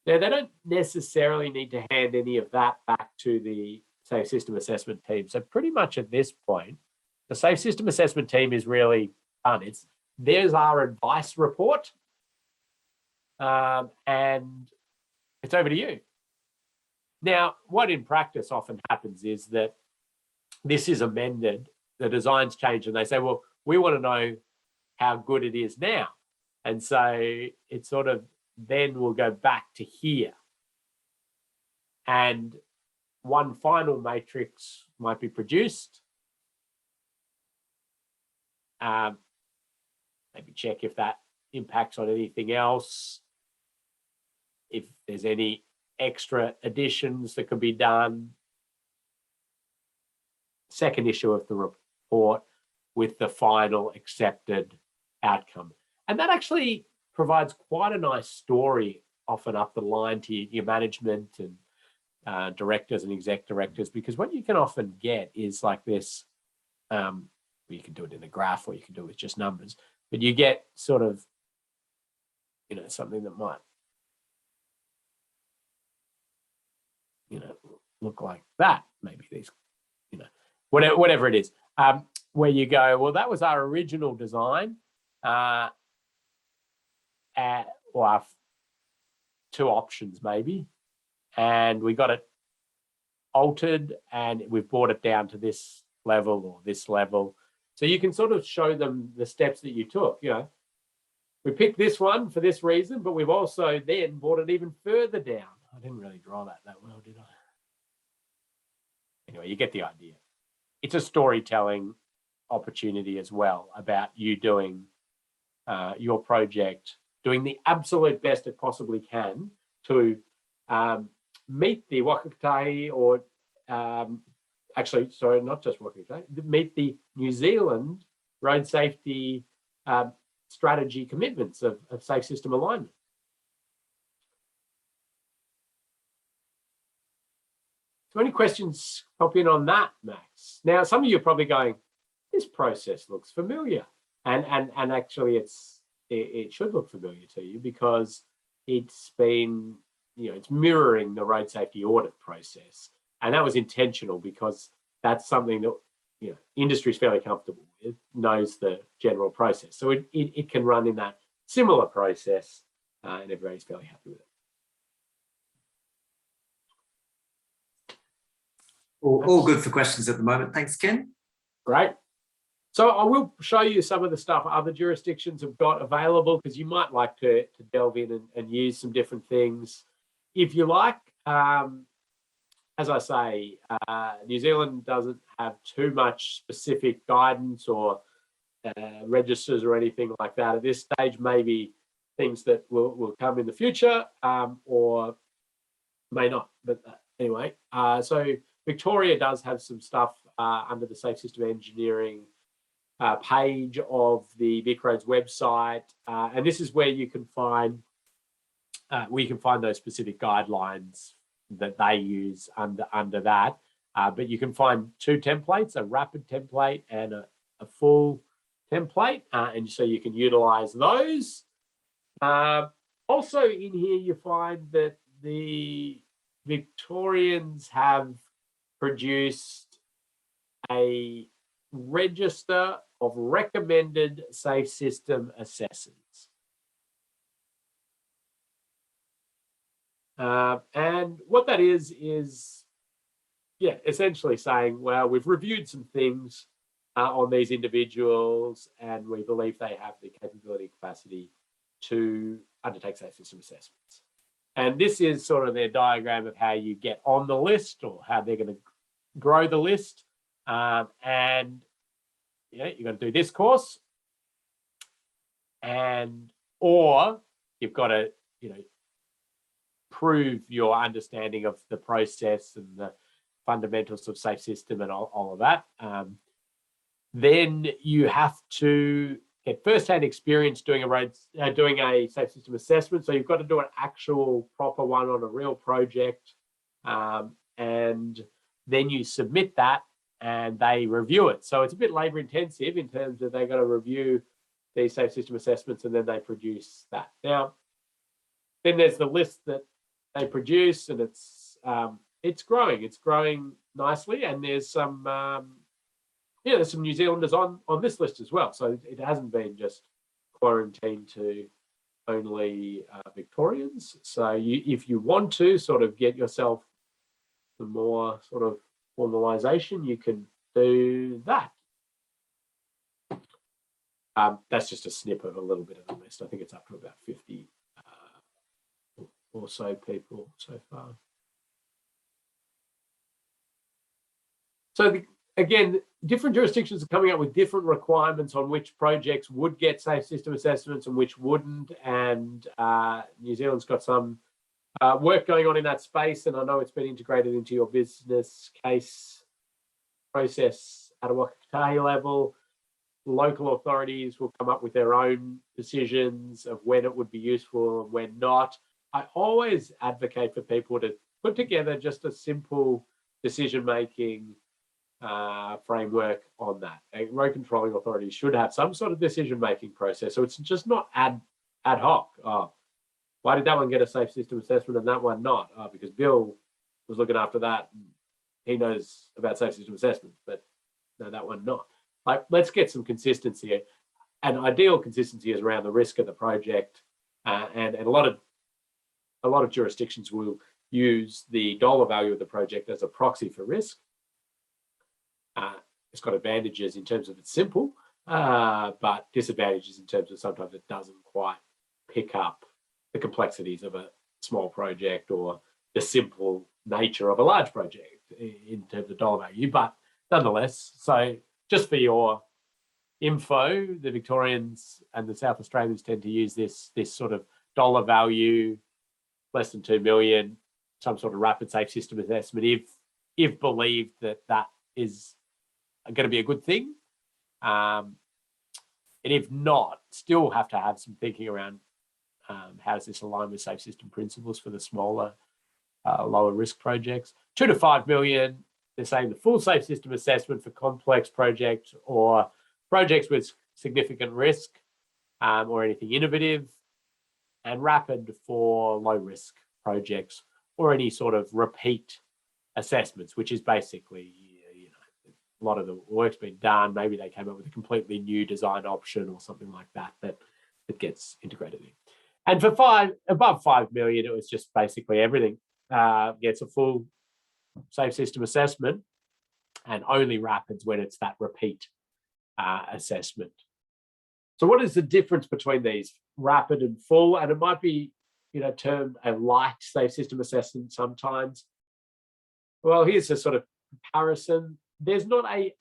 Now, they don't necessarily need to hand any of that back to the safe system assessment team. So pretty much at this point, the safe system assessment team is really done. There's our advice report, and it's over to you. Now, what in practice often happens is that this is amended, the designs change, and they say, well, we want to know how good it is now. And so it sort of then will go back to here. And one final matrix might be produced. Maybe check if that impacts on anything else, if there's any extra additions that could be done. Second issue of the report with the final accepted outcome. And that actually provides quite a nice story often up the line to your management and directors and exec directors, because what you can often get is like this, you can do it in a graph or you can do it with just numbers, but you get sort of, something that might, look like that, maybe these, whatever it is, where you go, well, that was our original design, or our two options maybe, and we got it altered and we've brought it down to this level or this level. So you can sort of show them the steps that you took. We picked this one for this reason, but we've also then brought it even further down. I didn't really draw that well, did I? Anyway, you get the idea. It's a storytelling opportunity as well about you doing your project, doing the absolute best it possibly can to meet the Wakatahi or actually, sorry, not just Wakatahi, meet the New Zealand road safety strategy commitments of safe system alignment. So any questions pop in on that, Max? Now, some of you are probably going, this process looks familiar. And actually it should look familiar to you because it's been, it's mirroring the road safety audit process. And that was intentional because that's something that, industry is fairly comfortable with, knows the general process. So it can run in that similar process and everybody's fairly happy with it. All good for questions at the moment. Thanks, Ken. Great. So I will show you some of the stuff other jurisdictions have got available, because you might like to delve in and use some different things if you like. As I say, New Zealand doesn't have too much specific guidance or registers or anything like that at this stage. Maybe things that will come in the future, or may not. But anyway, so Victoria does have some stuff under the Safe System Engineering page of the VicRoads website, and this is where you can find those specific guidelines that they use under that. But you can find two templates: a rapid template and a full template, and so you can utilize those. Also in here, you find that the Victorians have produced a register of recommended safe system assessments. And what that is essentially saying, well, we've reviewed some things on these individuals, and we believe they have the capability and capacity to undertake safe system assessments. And this is sort of their diagram of how you get on the list, or how they're going to grow the list. And you're going to do this course, or you've got to, prove your understanding of the process and the fundamentals of safe system and all of that. Then you have to get first-hand experience doing a safe system assessment. So you've got to do an actual proper one on a real project, and then you submit that, and they review it. So it's a bit labor intensive in terms of they've got to review these safe system assessments, and then they produce that. Now, then there's the list that they produce, and it's growing. It's growing nicely, and there's some there's some New Zealanders on this list as well. So it hasn't been just quarantined to only Victorians. So if you want to sort of get yourself some more sort of formalization, you can do that. That's just a snip of a little bit of the list. I think it's up to about 50 or so people so far. So again, different jurisdictions are coming up with different requirements on which projects would get safe system assessments and which wouldn't. And New Zealand's got some work going on in that space, and I know it's been integrated into your business case process at a Wakatahi level. Local authorities will come up with their own decisions of when it would be useful and when not. I always advocate for people to put together just a simple decision-making framework on that. Road controlling authorities should have some sort of decision-making process, so it's just not ad hoc. Oh, why did that one get a safe system assessment and that one not? Oh, because Bill was looking after that and he knows about safe system assessments, but no, that one not. Like, let's get some consistency. And ideal consistency is around the risk of the project, and a lot of jurisdictions will use the dollar value of the project as a proxy for risk. It's got advantages in terms of it's simple, but disadvantages in terms of sometimes it doesn't quite pick up the complexities of a small project or the simple nature of a large project in terms of dollar value. But nonetheless, so just for your info, the Victorians and the South Australians tend to use this sort of dollar value, less than 2 million, some sort of rapid safe system assessment, if believed that is going to be a good thing. And if not, still have to have some thinking around how does this align with safe system principles for the smaller, lower risk projects. 2 to 5 million, they're saying the full safe system assessment for complex projects or projects with significant risk, or anything innovative, and rapid for low risk projects or any sort of repeat assessments, which is basically, a lot of the work's been done. Maybe they came up with a completely new design option or something like that gets integrated in. And for above 5 million, it was just basically everything gets a full safe system assessment, and only rapids when it's that repeat assessment. So what is the difference between these, rapid and full? And it might be, termed a light safe system assessment sometimes. Well, here's a sort of comparison. There's not a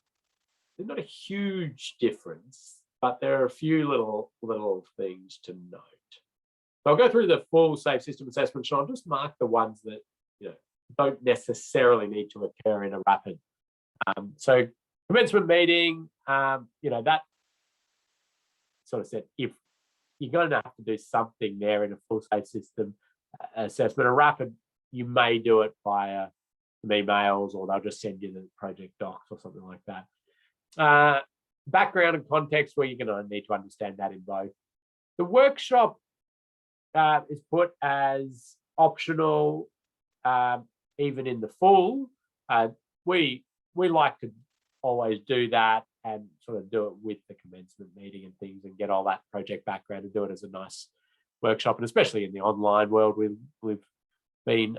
huge difference, but there are a few little things to note. So I'll go through the full safe system assessment, and I'll just mark the ones that don't necessarily need to occur in a rapid. So commencement meeting, that sort of said, if you're going to have to do something there in a full safe system assessment, a rapid, you may do it via emails, or they'll just send you the project docs or something like that. Background and context, where you're going to need to understand that in both. The workshop is put as optional, even in the full. We like to always do that and sort of do it with the commencement meeting and things, and get all that project background and do it as a nice workshop. And especially in the online world we've been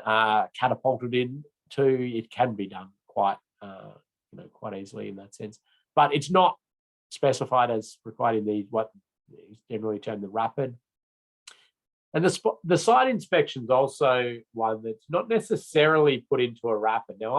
catapulted into, it can be done quite easily in that sense. But it's not specified as required in what is generally termed the rapid. And the site inspection is also one that's not necessarily put into a rapid. Now,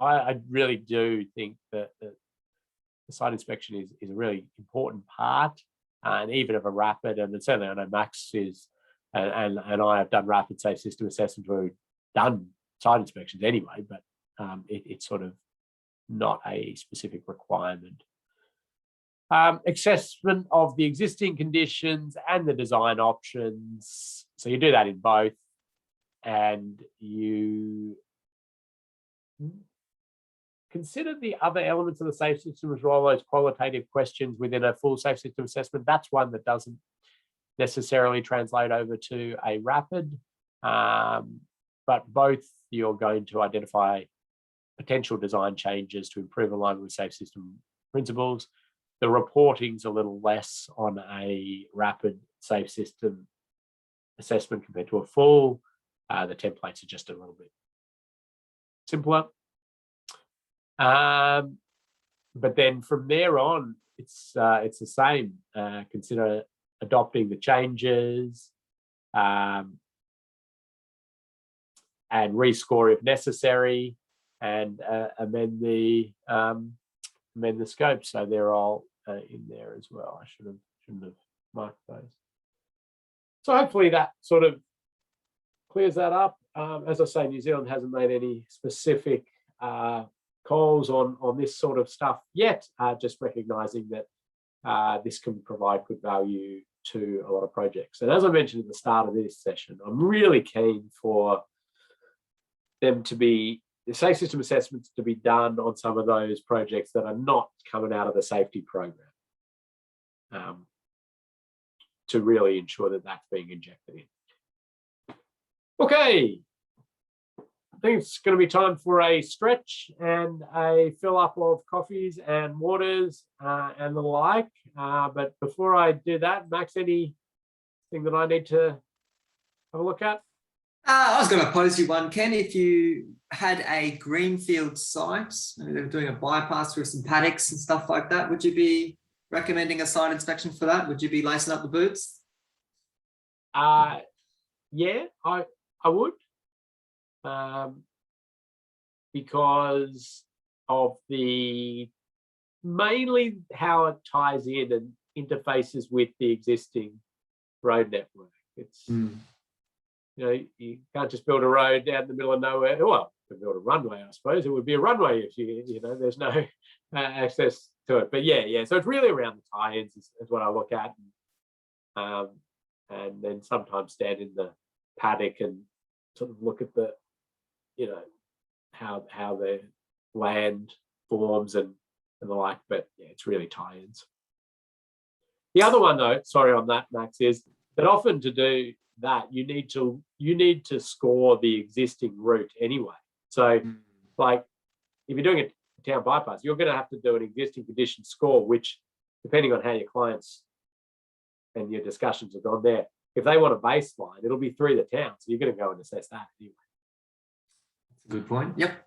I really do think that the site inspection is a really important part, and even of a rapid, and certainly I know Max is, and I have done rapid safe system assessments where we've done site inspections anyway, but it's sort of not a specific requirement. Assessment of the existing conditions and the design options. So you do that in both, and you consider the other elements of the safe system as well, those qualitative questions within a full safe system assessment. That's one that doesn't necessarily translate over to a rapid, but both you're going to identify potential design changes to improve alignment with safe system principles. The reporting's a little less on a rapid safe system assessment compared to a full. The templates are just a little bit simpler. But then from there on, it's the same. Consider adopting the changes, and rescore if necessary, and amend the scope. So they're all in there as well. I shouldn't have marked those. So hopefully that sort of clears that up. As I say, New Zealand hasn't made any specific calls on this sort of stuff yet, just recognising that this can provide good value to a lot of projects. And as I mentioned at the start of this session, I'm really keen for them to be, the safe system assessments to be done on some of those projects that are not coming out of the safety program, to really ensure that that's being injected in. Okay, I think it's going to be time for a stretch and a fill up of coffees and waters and the like. But before I do that, Max, anything that I need to have a look at? I was going to pose you one, Ken. If you had a greenfield site, maybe they were doing a bypass through some paddocks and stuff like that, would you be recommending a site inspection for that? Would you be lacing up the boots? Yeah, I would, because of mainly how it ties in and interfaces with the existing road network. It's you can't just build a road down the middle of nowhere. Well, you can build a runway, I suppose. It would be a runway if there's no access to it. But yeah. So it's really around the tie-ins is what I look at, and then sometimes stand in the paddock and sort of look at the, how the land forms and the like. But yeah, it's really tie-ins. The other one, though, sorry on that, Max, is that often to do that you need to score the existing route anyway. So like if you're doing a town bypass, you're going to have to do an existing condition score, which depending on how your clients and your discussions have gone there, if they want a baseline, it'll be through the town, so you're going to go and assess that anyway. Good point. Yep.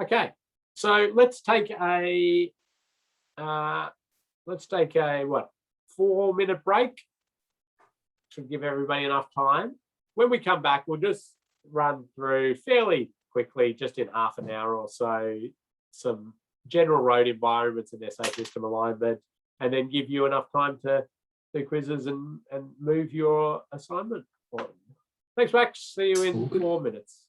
Okay, so let's take a what, 4-minute break. Should give everybody enough time. When we come back, we'll just run through fairly quickly, just in half an hour or so, some general road environments and SA system alignment, and then give you enough time to do quizzes and move your assignment on. Thanks, Max. See you in 4 minutes.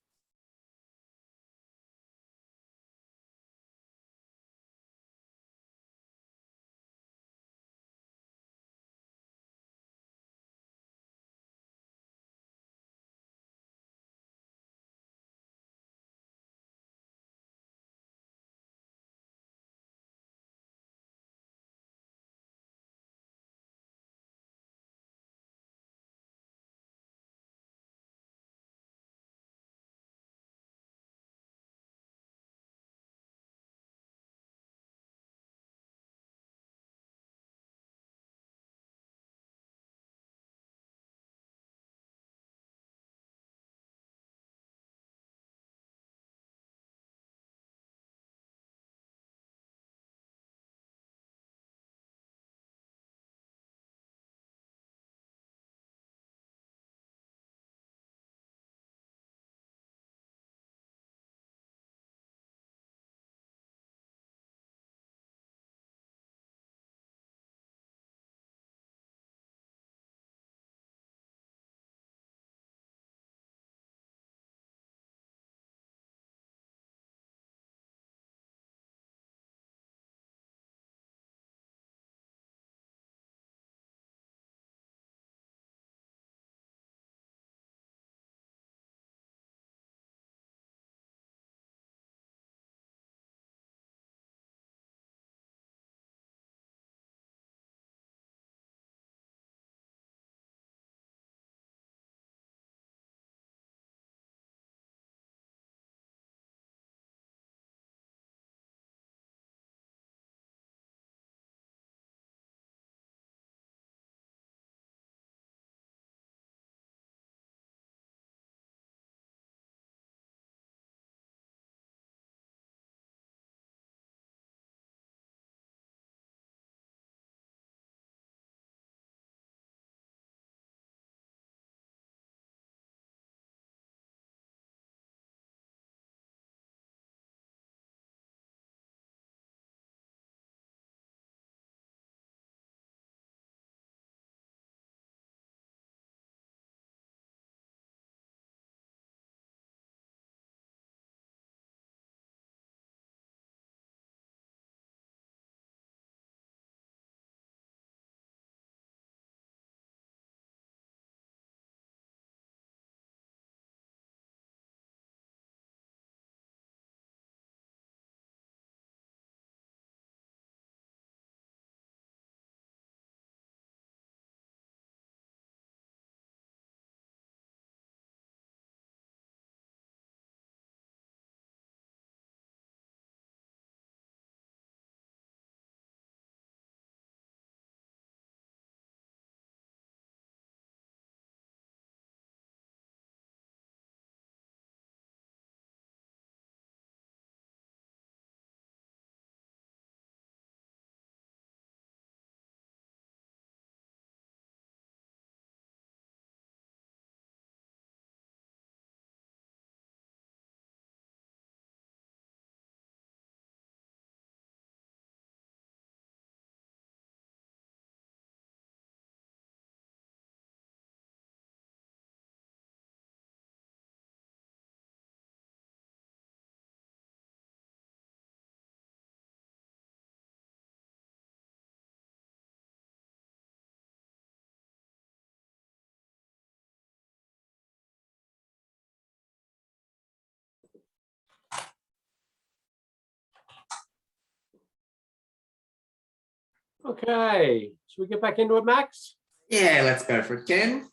Okay, should we get back into it, Max? Yeah, let's go for it, Ken.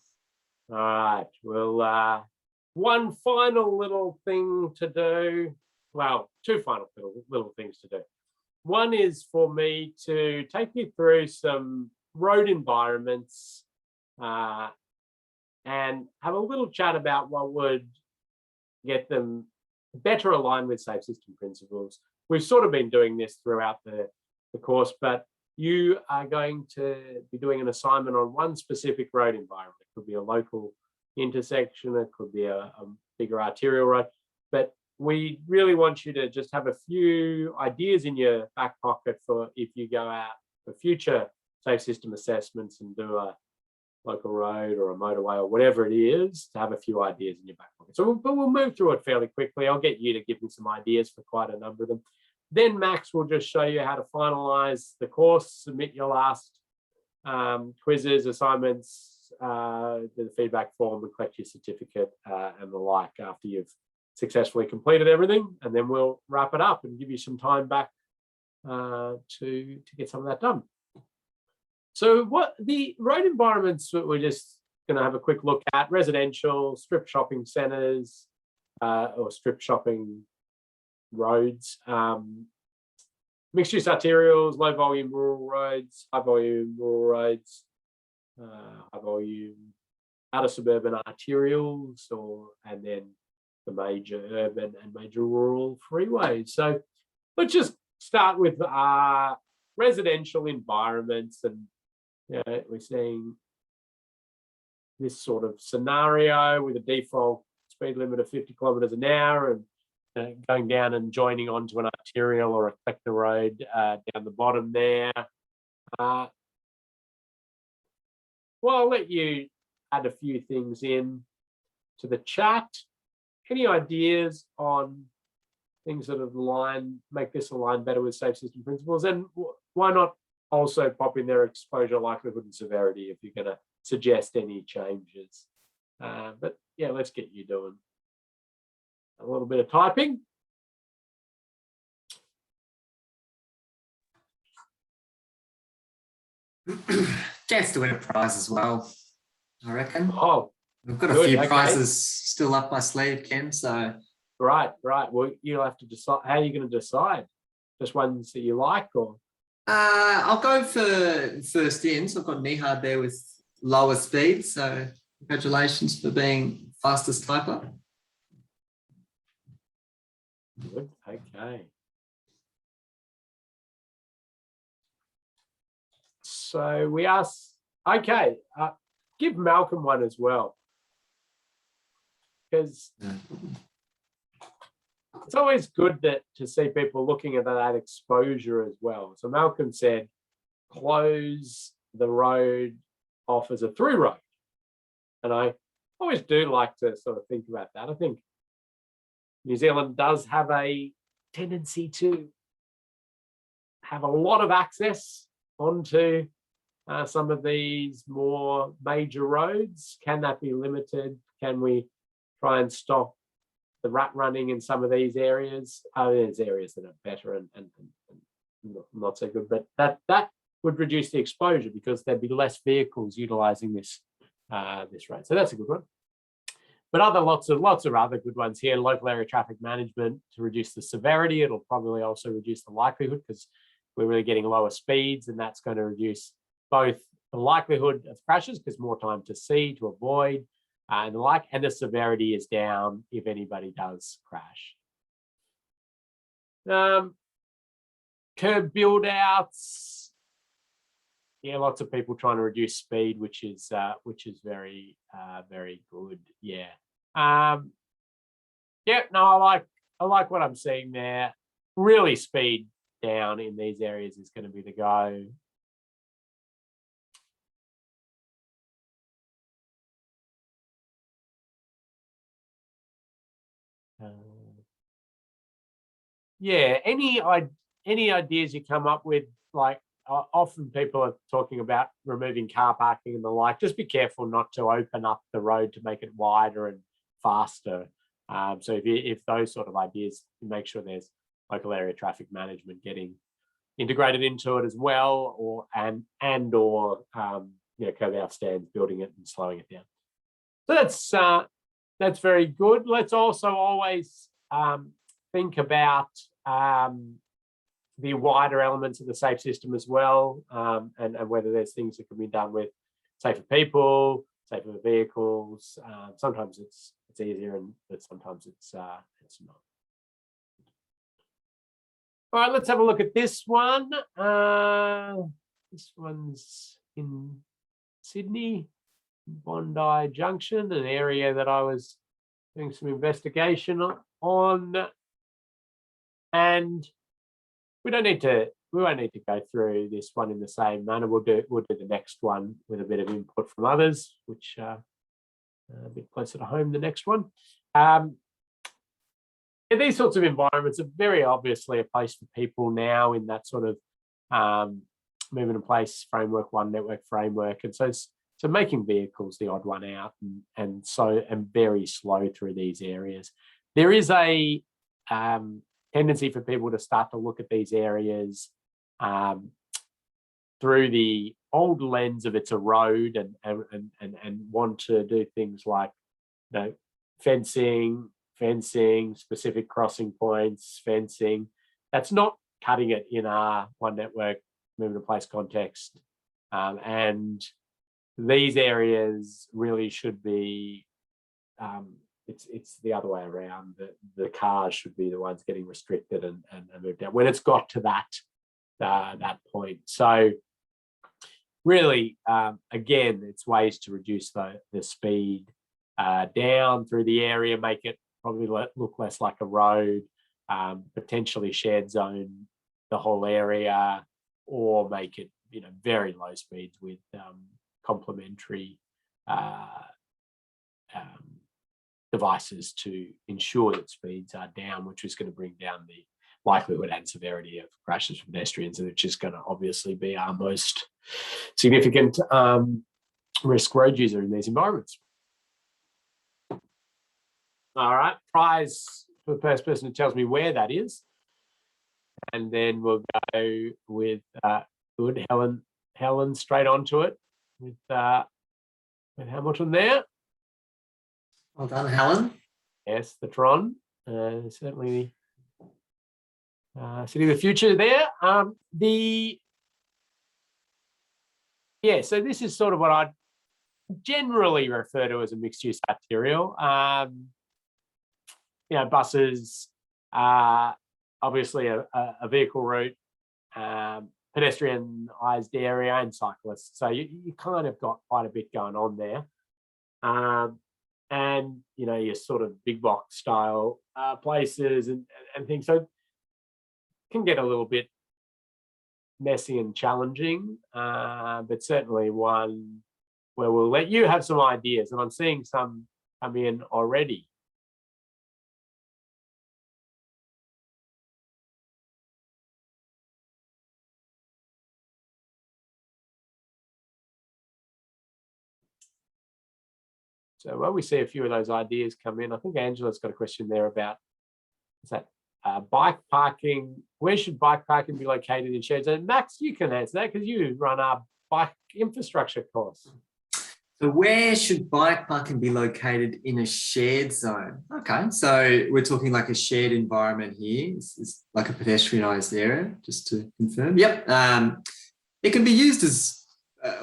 All right, well, one final little thing to do. Well, two final little things to do. One is for me to take you through some road environments and have a little chat about what would get them better aligned with safe system principles. We've sort of been doing this throughout the course, but you are going to be doing an assignment on one specific road environment. It could be a local intersection, it could be a bigger arterial road, but we really want you to just have a few ideas in your back pocket for if you go out for future safe system assessments and do a local road or a motorway or whatever it is, to have a few ideas in your back pocket. So we'll move through it fairly quickly. I'll get you to give me some ideas for quite a number of them. Then Max will just show you how to finalize the course, submit your last quizzes, assignments, the feedback form, and collect your certificate and the like after you've successfully completed everything. And then we'll wrap it up and give you some time back to get some of that done. So what the road environments that we're just going to have a quick look at: residential, strip shopping centres, or strip shopping roads, mixed use arterials, low volume rural roads, high volume rural roads, high volume outer suburban arterials, and then the major urban and major rural freeways. So let's just start with residential environments, and we're seeing this sort of scenario with a default speed limit of 50 kilometres an hour and going down and joining onto an arterial or a collector road down the bottom there. Well, I'll let you add a few things in to the chat. Any ideas on things that make this align better with safe system principles? And why not also pop in their exposure, likelihood, and severity if you're going to suggest any changes. But yeah, let's get you doing a little bit of typing. Chance to win a prize as well, I reckon. Oh, we've got a few prizes still up my sleeve, Ken. So right. Well, you'll have to decide. How are you going to decide? Just ones that you like, or? I'll go for first in. So I've got Nihad there with lower speed. So congratulations for being fastest typer. Good. Okay. So we asked, okay, give Malcolm one as well, because it's always good to see people looking at that exposure as well. So Malcolm said, close the road off as a through road. And I always do like to sort of think about that. I think New Zealand does have a tendency to have a lot of access onto some of these more major roads. Can that be limited? Can we try and stop the rat running in some of these areas? There's areas that are better and not so good, but that would reduce the exposure because there'd be less vehicles utilising this road. So that's a good one. But lots of other good ones here. Local area traffic management to reduce the severity. It'll probably also reduce the likelihood because we're really getting lower speeds, and that's going to reduce both the likelihood of crashes because more time to see, to avoid, and the like, and the severity is down if anybody does crash. Curb build outs. Yeah, lots of people trying to reduce speed, which is very very good. Yeah. Yeah, no, I like what I'm seeing there. Really, speed down in these areas is going to be the go. Yeah, any ideas you come up with, like often people are talking about removing car parking and the like. Just be careful not to open up the road to make it wider and faster. So if those sort of ideas, make sure there's local area traffic management getting integrated into it as well, or curb out stands, building it and slowing it down. So that's very good. Let's also always think about the wider elements of the safe system as well, and whether there's things that can be done with safer people, safer vehicles. Sometimes it's easier, but sometimes it's not. All right, let's have a look at this one. This one's in Sydney, Bondi Junction, an area that I was doing some investigation on. And we won't need to go through this one in the same manner. We'll do the next one with a bit of input from others, which are a bit closer to home, the next one. These sorts of environments are very obviously a place for people now in that sort of moving in place framework, one network framework. And so making vehicles the odd one out and very slow through these areas. There is a tendency for people to start to look at these areas through the old lens of it's a road and want to do things like, you know, fencing, specific crossing points, fencing. That's not cutting it in our one network moving in place context. And these areas really should be, it's the other way around. The cars should be the ones getting restricted and moved out when it's got to that point. So really, again, it's ways to reduce the speed down through the area, make it probably look less like a road, potentially shared zone the whole area, or make it, you know, very low speeds with complementary devices to ensure that speeds are down, which is going to bring down the likelihood and severity of crashes for pedestrians, which is going to obviously be our most significant risk road user in these environments. All right, prize for the first person who tells me where that is. And then we'll go with good Helen straight onto it with Hamilton there. Well done, Helen. Yes, the Tron, certainly city of the future there. So this is sort of what I'd generally refer to as a mixed-use arterial. You know, buses, obviously a vehicle route, pedestrianised area, and cyclists. So you kind of got quite a bit going on there. And, you know, your sort of big box style places and things. So it can get a little bit messy and challenging, but certainly one where we'll let you have some ideas. And I'm seeing some come in already. So while we see a few of those ideas come in, I think Angela's got a question there about, is that bike parking? Where should bike parking be located in shared zone? Max, you can answer that because you run our bike infrastructure course. So where should bike parking be located in a shared zone? Okay, so we're talking like a shared environment here. It's like a pedestrianised area, just to confirm. Yep. It can be used as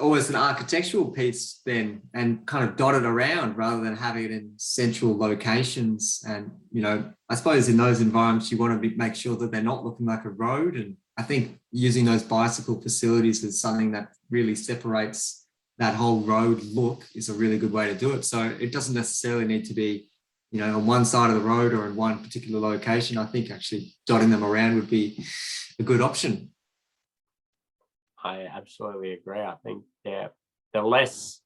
almost an architectural piece then, and kind of dotted around rather than having it in central locations. And, you know, I suppose in those environments, you want to make sure that they're not looking like a road. And I think using those bicycle facilities as something that really separates that whole road look is a really good way to do it. So it doesn't necessarily need to be, you know, on one side of the road or in one particular location. I think actually dotting them around would be a good option. I absolutely agree. I think the less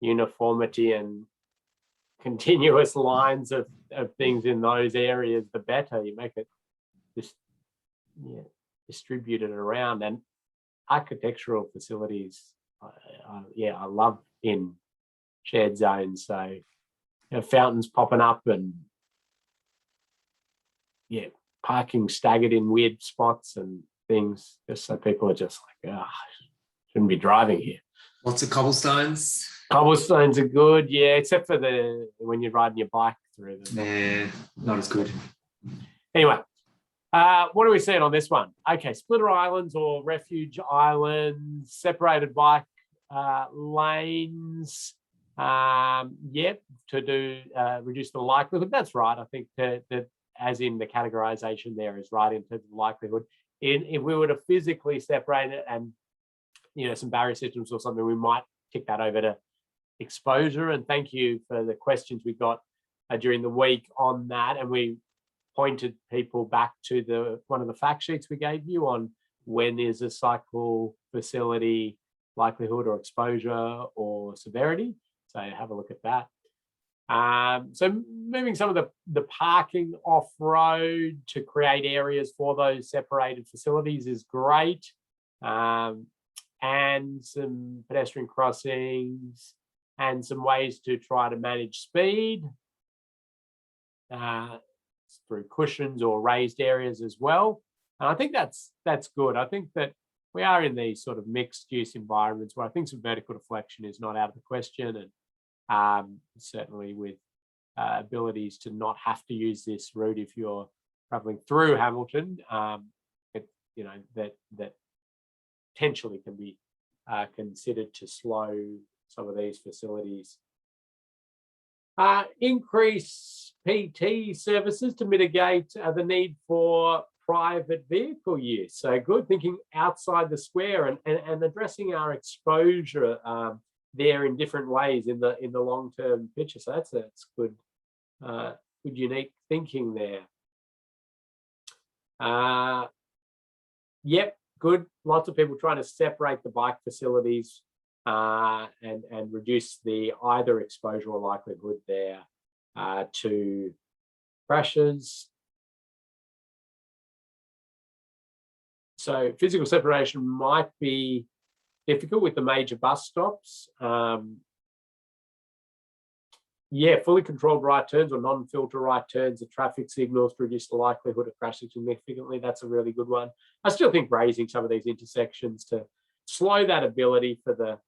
uniformity and continuous lines of things in those areas, the better. You make it distributed around. And architectural facilities, I love in shared zones. So, you know, fountains popping up and parking staggered in weird spots and things, just so people are just like, shouldn't be driving here. Lots of cobblestones. Cobblestones are good, except for when you're riding your bike through them. Yeah, not as good. Anyway, what are we seeing on this one? Okay, splitter islands or refuge islands, separated bike lanes. To do reduce the likelihood. That's right. I think that as in the categorization there is right in terms of likelihood. If we were to physically separate it and, some barrier systems or something, we might tick that over to exposure. And thank you for the questions we got during the week on that. And we pointed people back to one of the fact sheets we gave you on when is a cycle facility likelihood or exposure or severity. So have a look at that. So moving some of the parking off-road to create areas for those separated facilities is great. And some pedestrian crossings and some ways to try to manage speed through cushions or raised areas as well. And I think that's good. I think that we are in these sort of mixed use environments where I think some vertical deflection is not out of the question, and certainly with abilities to not have to use this route if you're traveling through Hamilton, that potentially can be considered to slow some of these facilities. Increase PT services to mitigate the need for private vehicle use. So good, thinking outside the square and addressing our exposure there in different ways in the long-term picture. So that's good, good unique thinking there. Yep, good. Lots of people trying to separate the bike facilities and reduce the either exposure or likelihood there to crashes. So physical separation might be difficult with the major bus stops. Yeah, fully controlled right turns or non-filter right turns, the traffic signals to reduce the likelihood of crashing significantly. That's a really good one. I still think raising some of these intersections to slow that ability for the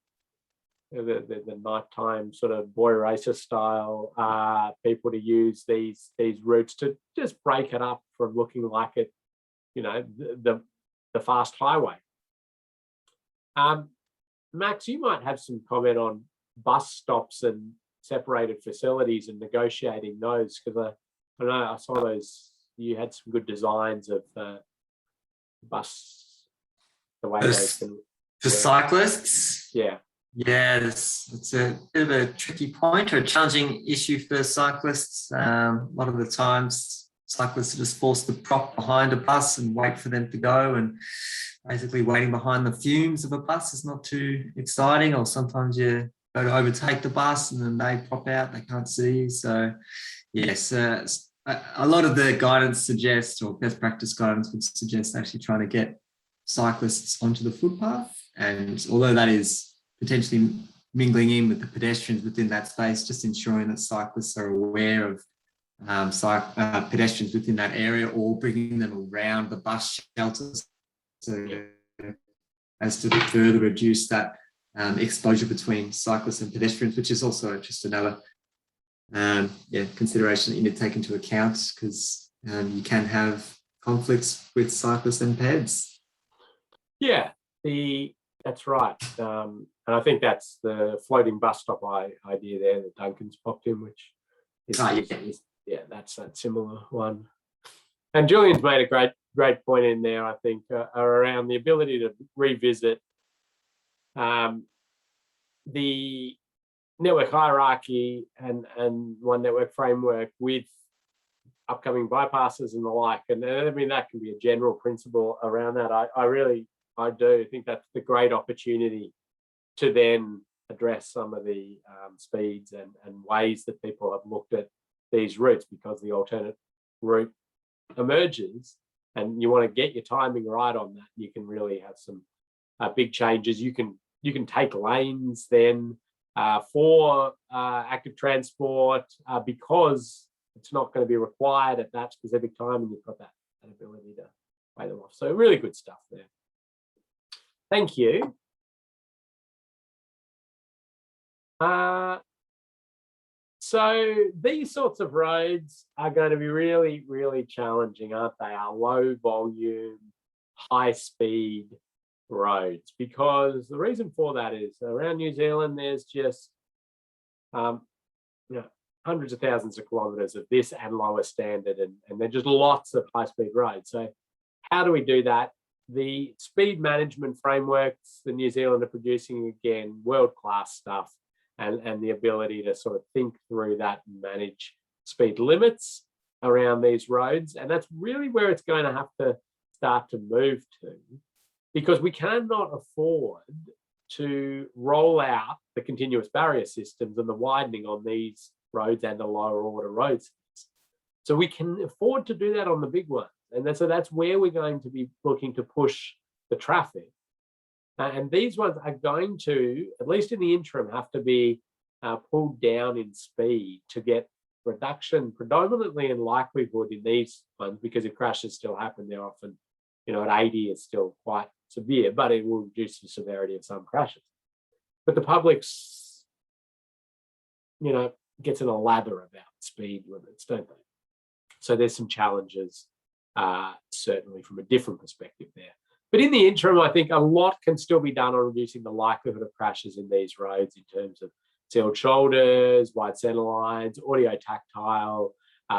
nighttime sort of boy racer style people to use these routes to just break it up from looking like it, the fast highway. Max, you might have some comment on bus stops and separated facilities and negotiating those, because I know I saw those. You had some good designs of bus, the way those can for cyclists. Yeah. Yes, it's a bit of a tricky point or a challenging issue for cyclists. A lot of the times cyclists are just forced to prop behind a bus and wait for them to go, and basically waiting behind the fumes of a bus is not too exciting. Or sometimes you go to overtake the bus and then they pop out, they can't see. So yes, a lot of the guidance suggests, or best practice guidance would suggest, actually trying to get cyclists onto the footpath. And although that is potentially mingling in with the pedestrians within that space, just ensuring that cyclists are aware of pedestrians within that area, or bringing them around the bus shelters so as to further reduce that exposure between cyclists and pedestrians, which is also just another consideration that you need to take into account, because you can have conflicts with cyclists and peds. Yeah, that's right. And I think that's the floating bus stop idea there that Duncan's popped in, which is, that's that similar one. And Julian's made a great point in there, I think, around the ability to revisit the network hierarchy and one network framework with upcoming bypasses and the like. And I mean, that can be a general principle around that. I do think that's the great opportunity to then address some of the speeds and ways that people have looked at these routes, because the alternate route emerges and you want to get your timing right on that. You can really have some big changes. You can take lanes then for active transport because it's not going to be required at that specific time, and you've got that ability to weigh them off. So really good stuff there. Thank you. So these sorts of roads are going to be really, really challenging, aren't they? Our low volume, high speed roads, because the reason for that is around New Zealand, there's just hundreds of thousands of kilometres of this and lower standard, and then just lots of high-speed roads. So how do we do that? The speed management frameworks the New Zealand are producing, again, world-class stuff, and the ability to sort of think through that and manage speed limits around these roads. And that's really where it's going to have to start to move to, because we cannot afford to roll out the continuous barrier systems and the widening on these roads and the lower order roads. So we can afford to do that on the big ones. And so that's where we're going to be looking to push the traffic. And these ones are going to, at least in the interim, have to be pulled down in speed to get reduction predominantly in likelihood in these ones, because if crashes still happen, they're often, at 80 is still quite severe, but it will reduce the severity of some crashes. But the public's, gets in a lather about speed limits, don't they? So there's some challenges, certainly from a different perspective there. But in the interim, I think a lot can still be done on reducing the likelihood of crashes in these roads in terms of sealed shoulders, wide centre lines, audio tactile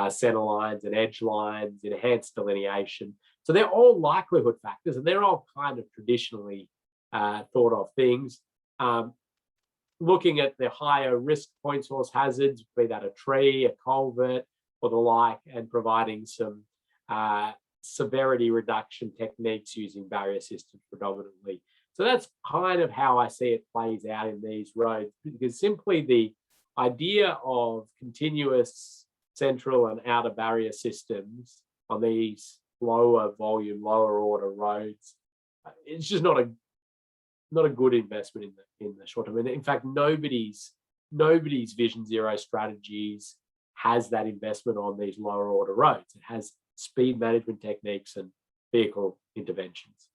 centre lines and edge lines, enhanced delineation. So they're all likelihood factors, and they're all kind of traditionally thought of things. Looking at the higher risk point source hazards, be that a tree, a culvert, or the like, and providing some severity reduction techniques using barrier systems predominantly. So that's kind of how I see it plays out in these roads, because simply the idea of continuous central and outer barrier systems on these lower volume, lower order roads, it's just not a good investment in the short term. And in fact, nobody's Vision Zero strategies has that investment on these lower order roads. It has speed management techniques and vehicle interventions.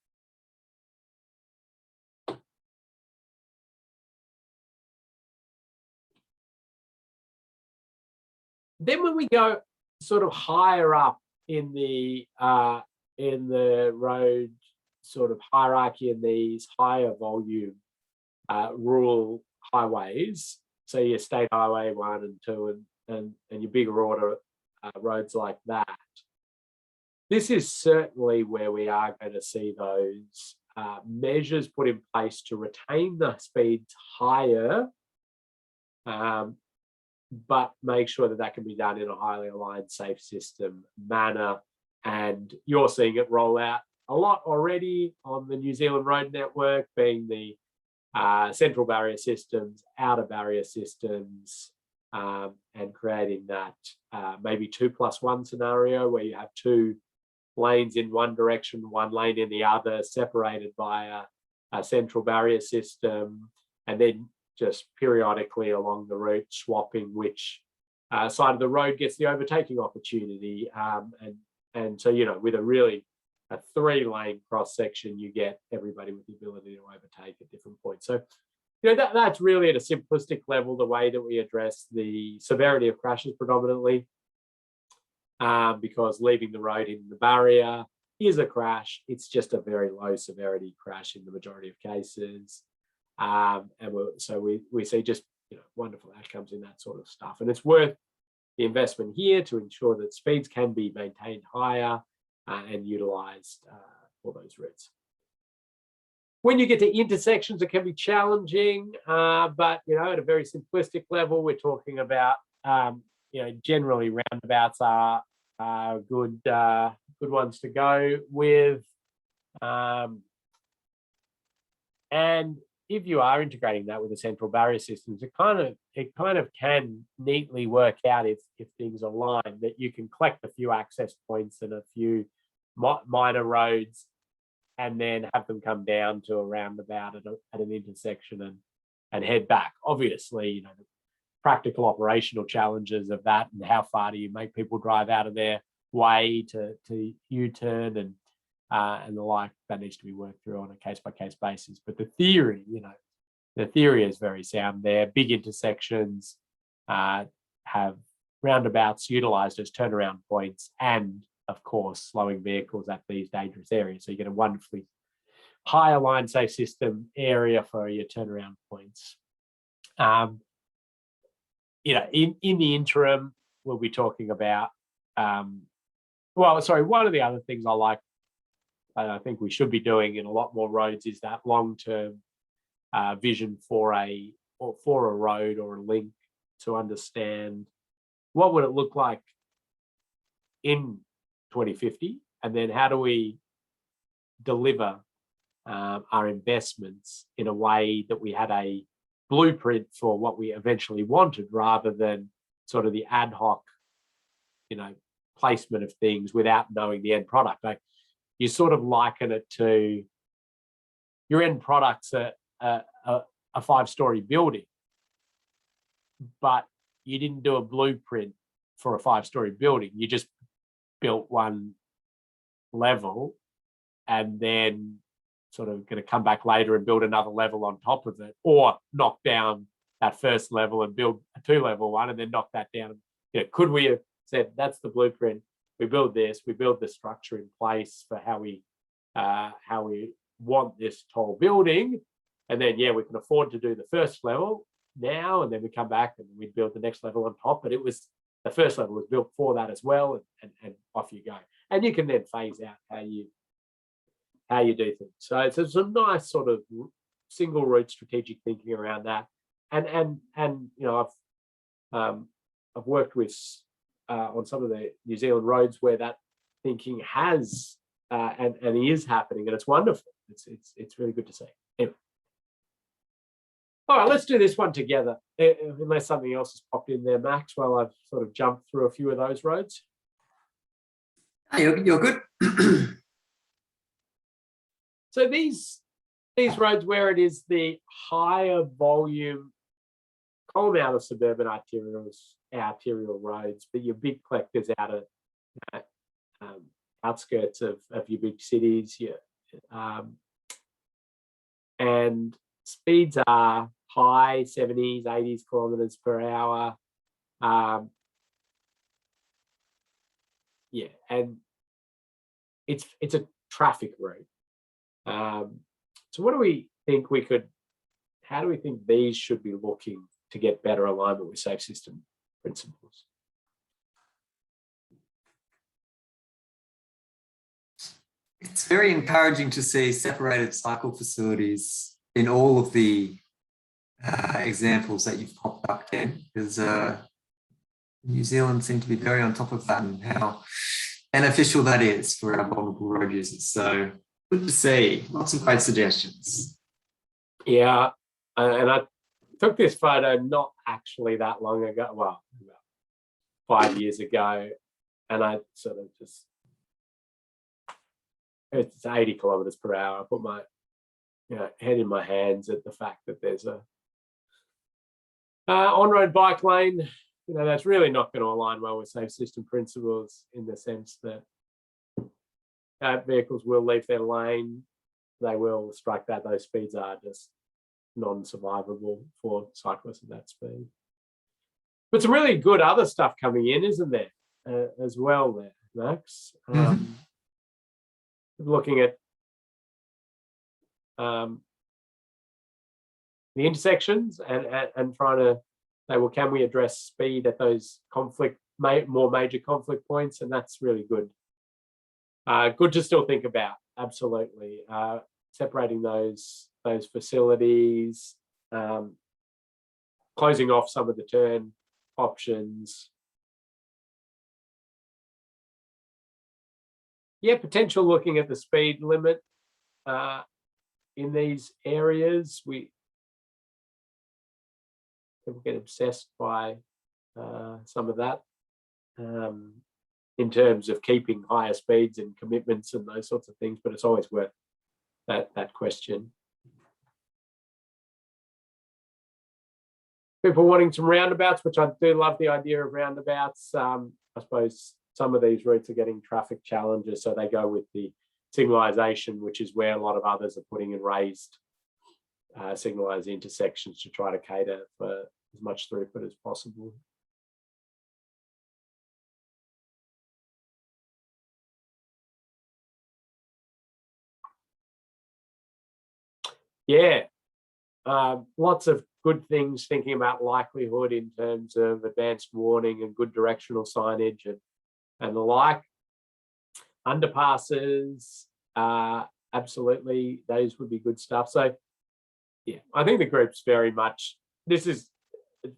Then when we go sort of higher up in the road sort of hierarchy in these higher volume rural highways, so your state highway 1 and 2 and your bigger order roads like that, this is certainly where we are going to see those measures put in place to retain the speeds higher, but make sure that can be done in a highly aligned, safe system manner. And you're seeing it roll out a lot already on the New Zealand road network, being the central barrier systems, outer barrier systems, and creating that maybe 2+1 scenario where you have 2 lanes in one direction, 1 lane in the other, separated by a central barrier system, and then just periodically along the route swapping which side of the road gets the overtaking opportunity. And so, with a 3-lane cross section, you get everybody with the ability to overtake at different points. So, that's really at a simplistic level the way that we address the severity of crashes predominantly, because leaving the road in the barrier is a crash. It's just a very low severity crash in the majority of cases. And we see just wonderful outcomes in that sort of stuff. And it's worth the investment here to ensure that speeds can be maintained higher and utilised for those routes. When you get to intersections, it can be challenging, but at a very simplistic level, we're talking about generally roundabouts are good ones to go with, and if you are integrating that with the central barrier systems, it kind of can neatly work out if things align, that you can collect a few access points and a few minor roads, and then have them come down to a roundabout at an intersection and head back. Obviously, the practical operational challenges of that, and how far do you make people drive out of their way to U-turn and the like, that needs to be worked through on a case-by-case basis. But the theory is very sound there. Big intersections have roundabouts utilised as turnaround points, and of course slowing vehicles at these dangerous areas. So you get a wonderfully high aligned safe system area for your turnaround points. in the interim, we'll be talking about, one of the other things I think we should be doing in a lot more roads is that long-term vision for a road or a link to understand what would it look like in 2050, and then how do we deliver our investments in a way that we had a blueprint for what we eventually wanted, rather than sort of the ad hoc, placement of things without knowing the end product. Like, you sort of liken it to your end product's a 5-story building, but you didn't do a blueprint for a 5-story building. You just built one level and then sort of going to come back later and build another level on top of it, or knock down that first level and build a 2-level one and then knock that down. Could we have said, that's the blueprint, we build this, we build the structure in place for how we want this tall building, and then we can afford to do the first level now, and then we come back and we build the next level on top. But it was, the first level was built for that as well, and off you go. And you can then phase out how you do things. So it's a nice sort of single route strategic thinking around that. And I've worked with on some of the New Zealand roads where that thinking has and is happening, and it's wonderful. It's really good to see. Anyway. All right, let's do this one together, unless something else has popped in there, Max, while I've sort of jumped through a few of those roads. You're good. So these roads where it is the higher volume column out of suburban arterial roads, but your big collectors out of outskirts of your big cities, and speeds are high 70s, 80s kilometers per hour. And it's a traffic route. So what do we think how do we think these should be looking to get better alignment with safe system principles? It's very encouraging to see separated cycle facilities in all of the examples that you've popped up, Ken, because New Zealand seemed to be very on top of that and how beneficial that is for our vulnerable road users. So good to see. Lots of great suggestions. Yeah, and I took this photo not actually that long ago, well, about 5 years ago, and I sort of just, it's 80 kilometers per hour. I put my head in my hands at the fact that there's a on-road bike lane, that's really not going to align well with safe system principles, in the sense that vehicles will leave their lane, they will strike that. Those speeds are just non-survivable for cyclists at that speed. But some really good other stuff coming in, isn't there, as well there, Max? Looking at the intersections and trying to say, well, can we address speed at those more major conflict points? And that's really good. Good to still think about, absolutely. Separating those facilities, closing off some of the turn options. Potential looking at the speed limit in these areas. People get obsessed by some of that in terms of keeping higher speeds and commitments and those sorts of things, but it's always worth that question. People wanting some roundabouts, which I do love the idea of roundabouts. I suppose some of these routes are getting traffic challenges, so they go with the signalisation, which is where a lot of others are putting in raised signalised intersections to try to cater for as much throughput as possible. Lots of good things thinking about likelihood in terms of advanced warning and good directional signage and the like. Underpasses, absolutely, those would be good stuff. So yeah, I think the group's very much, this is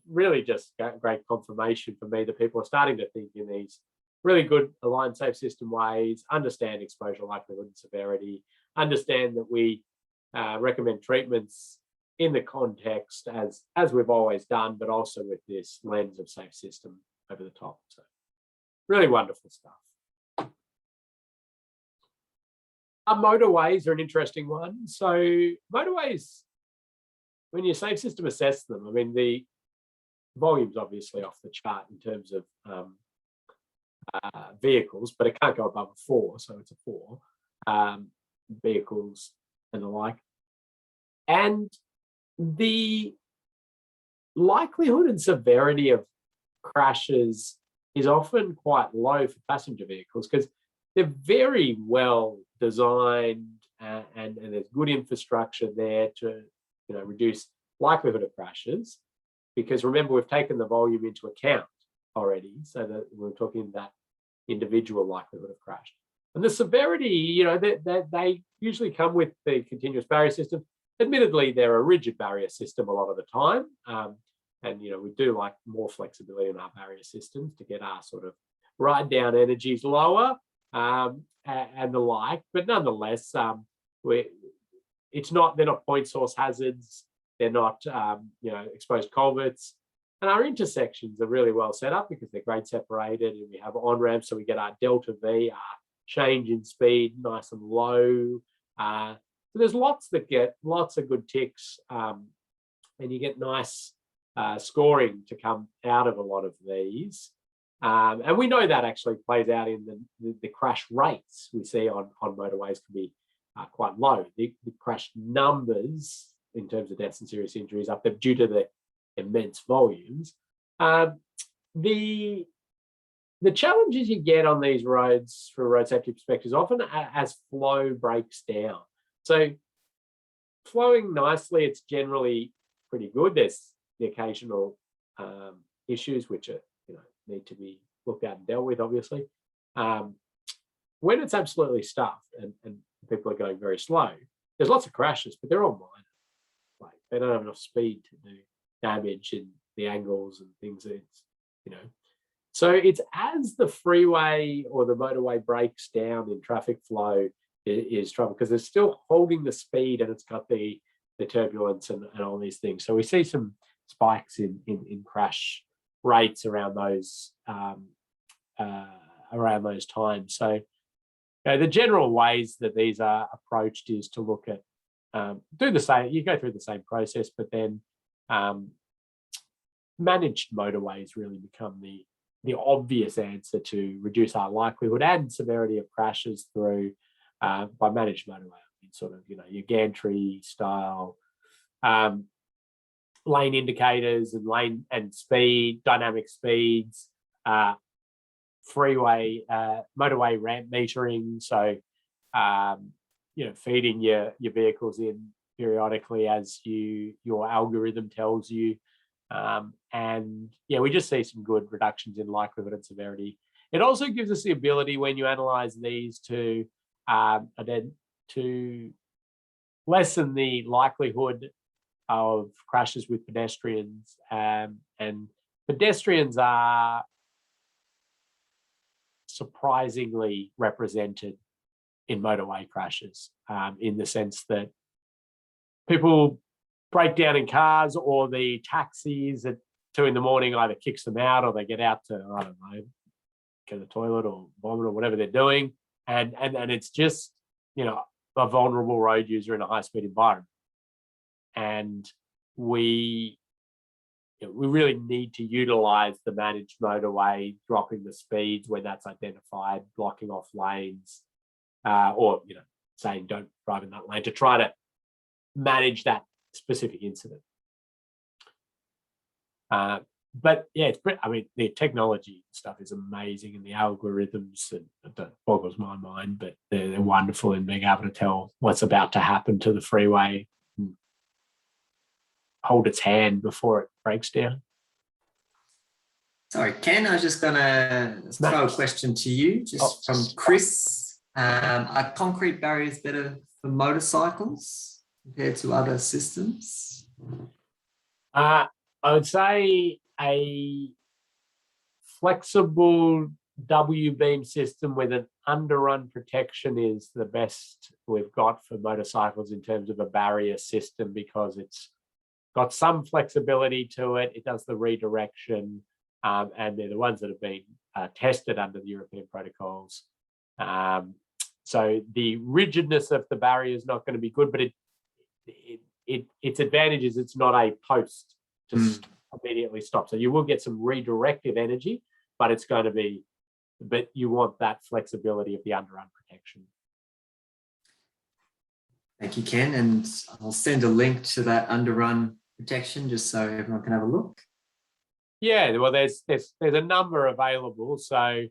really just great confirmation for me that people are starting to think in these really good aligned safe system ways, understand exposure likelihood and severity, understand that we recommend treatments in the context as we've always done, but also with this lens of safe system over the top. So really wonderful stuff. Motorways are an interesting one. So motorways, when you safe system assess them, I mean, the volume's obviously off the chart in terms of vehicles, but it can't go above a 4, so it's a 4, vehicles and the like. And the likelihood and severity of crashes is often quite low for passenger vehicles because they're very well designed and there's good infrastructure there to reduce likelihood of crashes. Because remember, we've taken the volume into account already, so that we're talking that individual likelihood of crash. And the severity, they usually come with the continuous barrier system. Admittedly, they're a rigid barrier system a lot of the time. And, we do like more flexibility in our barrier systems to get our sort of ride down energies lower and the like. But nonetheless, they're not point source hazards. They're not, exposed culverts. And our intersections are really well set up because they're grade separated and we have on-ramps. So we get our delta V, our change in speed, nice and low. So there's lots that get lots of good ticks and you get nice scoring to come out of a lot of these. And we know that actually plays out in the crash rates we see on motorways can be quite low. The crash numbers in terms of deaths and serious injuries up there due to the immense volumes. The challenges you get on these roads from a road safety perspective is often as flow breaks down. So flowing nicely, it's generally pretty good. There's the occasional issues which are need to be looked at and dealt with, obviously. When it's absolutely stuffed and people are going very slow, there's lots of crashes, but they're all minor. Like they don't have enough speed to do damage in the angles and things. So it's as the freeway or the motorway breaks down in traffic flow is trouble because it's still holding the speed and it's got the turbulence and all these things. So we see some spikes in crash rates around those times. So the general ways that these are approached is to look at do the same. You go through the same process, but then managed motorways really become the obvious answer to reduce our likelihood and severity of crashes through by managed motorway. I mean, sort of your gantry style lane indicators and lane and speed, dynamic speeds, freeway, motorway ramp metering. So, feeding your vehicles in periodically as your algorithm tells you. And yeah, we just see some good reductions in likelihood and severity. It also gives us the ability when you analyze these to lessen the likelihood of crashes with pedestrians, and pedestrians are surprisingly represented in motorway crashes, in the sense that people break down in cars or the taxis at 2 a.m. either kicks them out or they get out to, I don't know, go to the toilet or vomit or whatever they're doing. And it's just, a vulnerable road user in a high-speed environment. And we really need to utilize the managed motorway, dropping the speeds when that's identified, blocking off lanes, or saying don't drive in that lane to try to manage that specific incident. But yeah, the technology stuff is amazing, and the algorithms, and that boggles my mind, but they're wonderful in being able to tell what's about to happen to the freeway. hold its hand before it breaks down. Sorry, Ken, I was just going to throw a question to you, just from Chris. Are concrete barriers better for motorcycles compared to other systems? I would say a flexible W-beam system with an underrun protection is the best we've got for motorcycles in terms of a barrier system, because it's got some flexibility to it. It does the redirection, and they're the ones that have been tested under the European protocols. So the rigidness of the barrier is not going to be good, but its advantage is it's not a post to immediately stop. So you will get some redirective energy, but it's going to be, but you want that flexibility of the underrun protection. Thank you, Ken. And I'll send a link to that underrun protection just so everyone can have a look. Yeah, well, there's a number available. So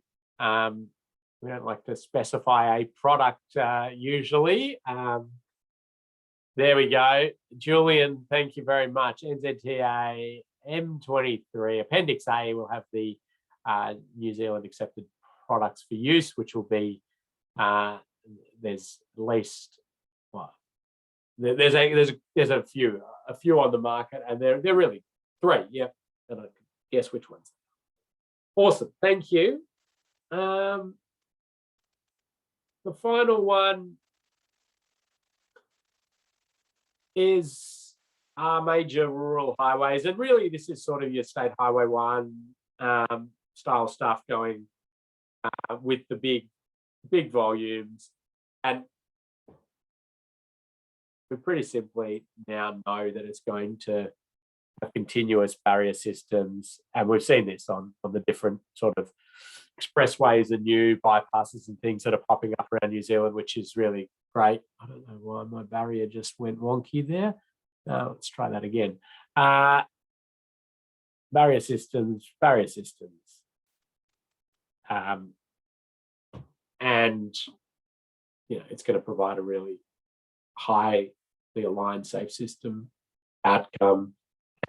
we don't like to specify a product usually. There we go. Julian, thank you very much. NZTA M23, Appendix A will have the New Zealand accepted products for use, which will be, there's at least, well, there's a few on the market, and they're really 3, yeah, and I can guess which ones. Awesome, thank you. The final one is our major rural highways, and really this is sort of your State Highway 1 style stuff going with the big volumes, and we pretty simply now know that it's going to have continuous barrier systems, and we've seen this on the different sort of expressways and new bypasses and things that are popping up around New Zealand, which is really great. I don't know why my barrier just went wonky there. Let's try that again. Barrier systems. And you know, it's going to provide a really highly aligned safe system outcome,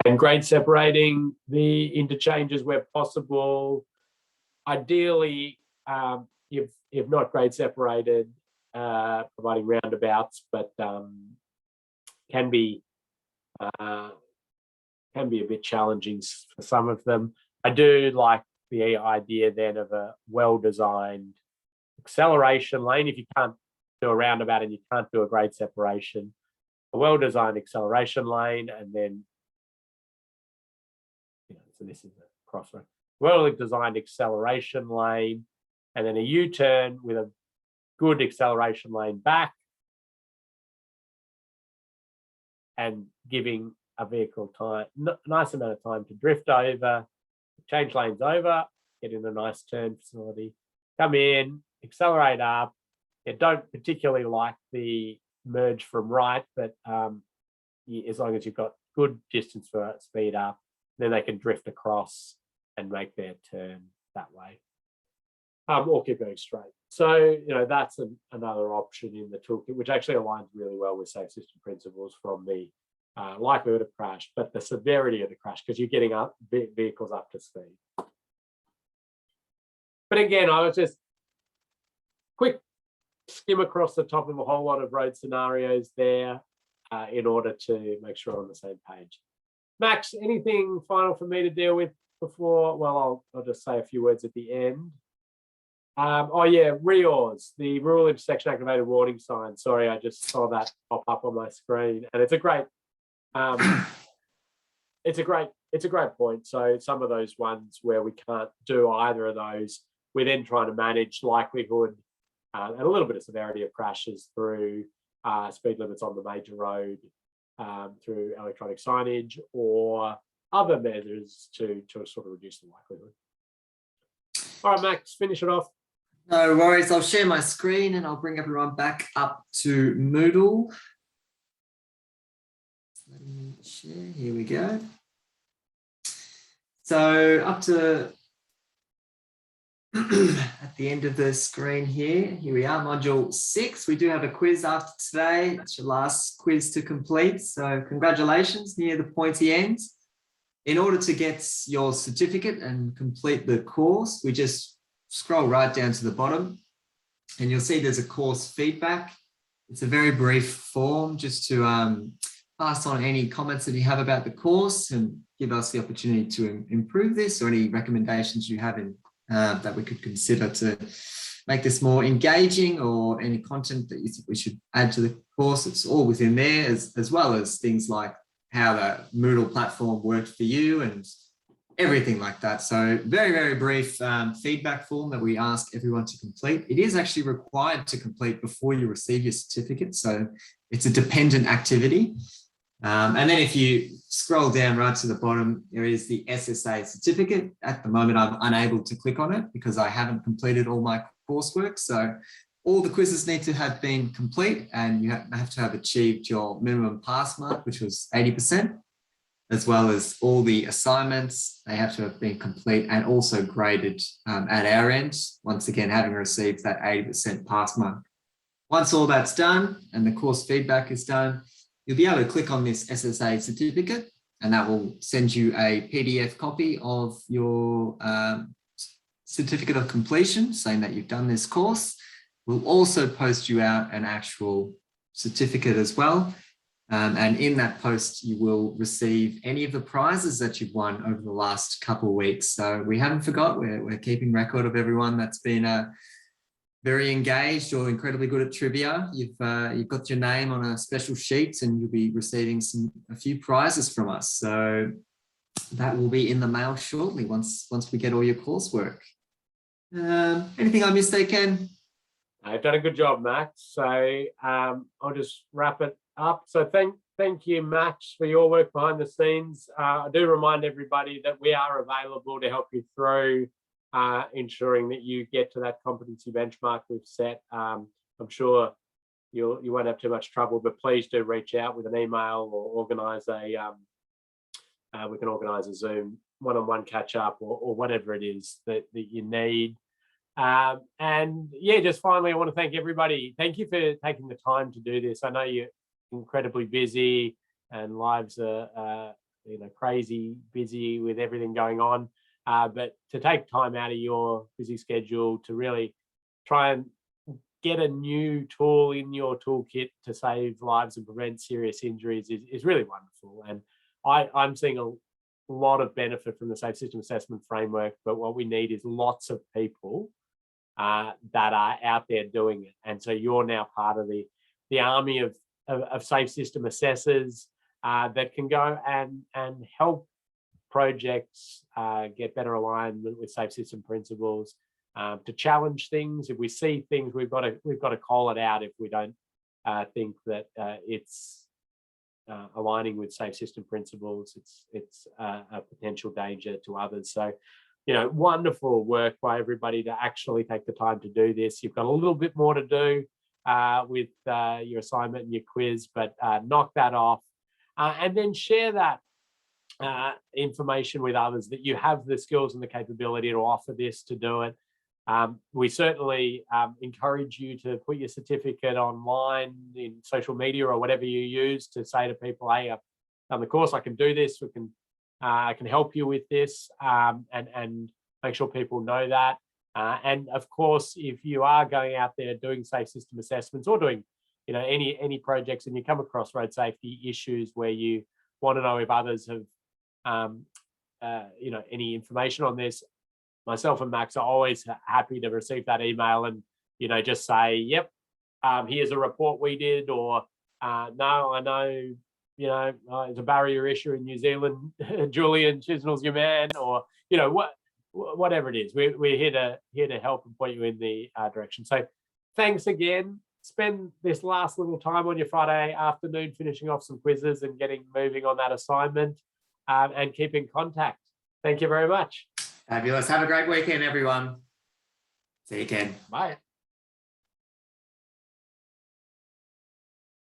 and grade separating the interchanges where possible. Ideally, if not grade separated, providing roundabouts, but can be a bit challenging for some of them. I do like the idea then of a well-designed acceleration lane. If you can't do a roundabout and you can't do a grade separation, a well-designed acceleration lane, and then, you know, so this is a crossroad. Well-designed acceleration lane, and then a U-turn with a good acceleration lane back, and giving a vehicle time, nice amount of time to drift over, change lanes over, get in a nice turn facility, come in, accelerate up. You don't particularly like the merge from right, but as long as you've got good distance for speed up, then they can drift across and make their turn that way, or keep going straight. So, you know, that's another option in the toolkit, which actually aligns really well with safe system principles from the likelihood of crash, but the severity of the crash, because you're getting up vehicles up to speed. But again, I was just quick skim across the top of a whole lot of road scenarios there in order to make sure we're on the same page. Max, anything final for me to deal with before? Well, I'll just say a few words at the end. Oh yeah, RIORS, the Rural Intersection Activated Warning Sign. Sorry, I just saw that pop up on my screen, and it's a great, it's a great point. So some of those ones where we can't do either of those, we're then trying to manage likelihood and a little bit of severity of crashes through speed limits on the major road, through electronic signage or other measures to sort of reduce the likelihood. All right, Max, finish it off. No worries. I'll share my screen and I'll bring everyone back up to Moodle. Let me share. Here we go. So up to at the end of the screen here. Here we are, module 6. We do have a quiz after today. It's your last quiz to complete. So congratulations, near the pointy end. In order to get your certificate and complete the course, we just scroll right down to the bottom and you'll see there's a course feedback. It's a very brief form just to pass on any comments that you have about the course and give us the opportunity to improve this, or any recommendations you have in that we could consider to make this more engaging, or any content that you think we should add to the course. It's all within there, as well as things like how the Moodle platform worked for you and everything like that. So very, very brief feedback form that we ask everyone to complete. It is actually required to complete before you receive your certificate. So it's a dependent activity. And then if you scroll down right to the bottom, there is the SSA certificate. At the moment, I'm unable to click on it because I haven't completed all my coursework. So all the quizzes need to have been complete, and you have to have achieved your minimum pass mark, which was 80%, as well as all the assignments. They have to have been complete and also graded at our end, once again, having received that 80% pass mark. Once all that's done and the course feedback is done, you'll be able to click on this SSA certificate, and that will send you a PDF copy of your certificate of completion, saying that you've done this course. We'll also post you out an actual certificate as well. And in that post, you will receive any of the prizes that you've won over the last couple of weeks. So we haven't forgot, we're keeping record of everyone that's been very engaged or incredibly good at trivia. You've got your name on a special sheet, and you'll be receiving a few prizes from us. So that will be in the mail shortly once we get all your coursework. Anything I missed there, Ken? I've done a good job, Max. So I'll just wrap it up. So thank you, Max, for your work behind the scenes. I do remind everybody that we are available to help you through ensuring that you get to that competency benchmark we've set. I'm sure you won't have too much trouble, but please do reach out with an email, or organise we can organise a Zoom one-on-one catch up, or whatever it is that you need. And yeah, just finally, I want to thank everybody. Thank you for taking the time to do this. I know you're incredibly busy and lives are crazy busy with everything going on. But to take time out of your busy schedule to really try and get a new tool in your toolkit to save lives and prevent serious injuries is really wonderful. And I'm seeing a lot of benefit from the Safe System Assessment Framework, but what we need is lots of people that are out there doing it. And so you're now part of the army of safe system assessors that can go and help projects get better alignment with safe system principles, to challenge things. If we see things, we've got to call it out if we don't think that it's aligning with safe system principles. It's a potential danger to others. So, wonderful work by everybody to actually take the time to do this. You've got a little bit more to do with your assignment and your quiz, but knock that off, and then share that information with others, that you have the skills and the capability to offer this, to do it. We certainly encourage you to put your certificate online in social media or whatever you use to say to people, hey, I've done the course, I can do this, I can help you with this, and make sure people know that. And of course, if you are going out there doing safe system assessments, or doing any projects, and you come across road safety issues where you want to know if others have any information on this, myself and Max are always happy to receive that email and just say, yep, here's a report we did, or no, I know it's a barrier issue in New Zealand, Julian Chisnell's your man, or whatever it is. We're here to help and point you in the direction. So thanks again. Spend this last little time on your Friday afternoon finishing off some quizzes and getting moving on that assignment, and keep in contact. Thank you very much. Fabulous. Have a great weekend, everyone. See you again. Bye.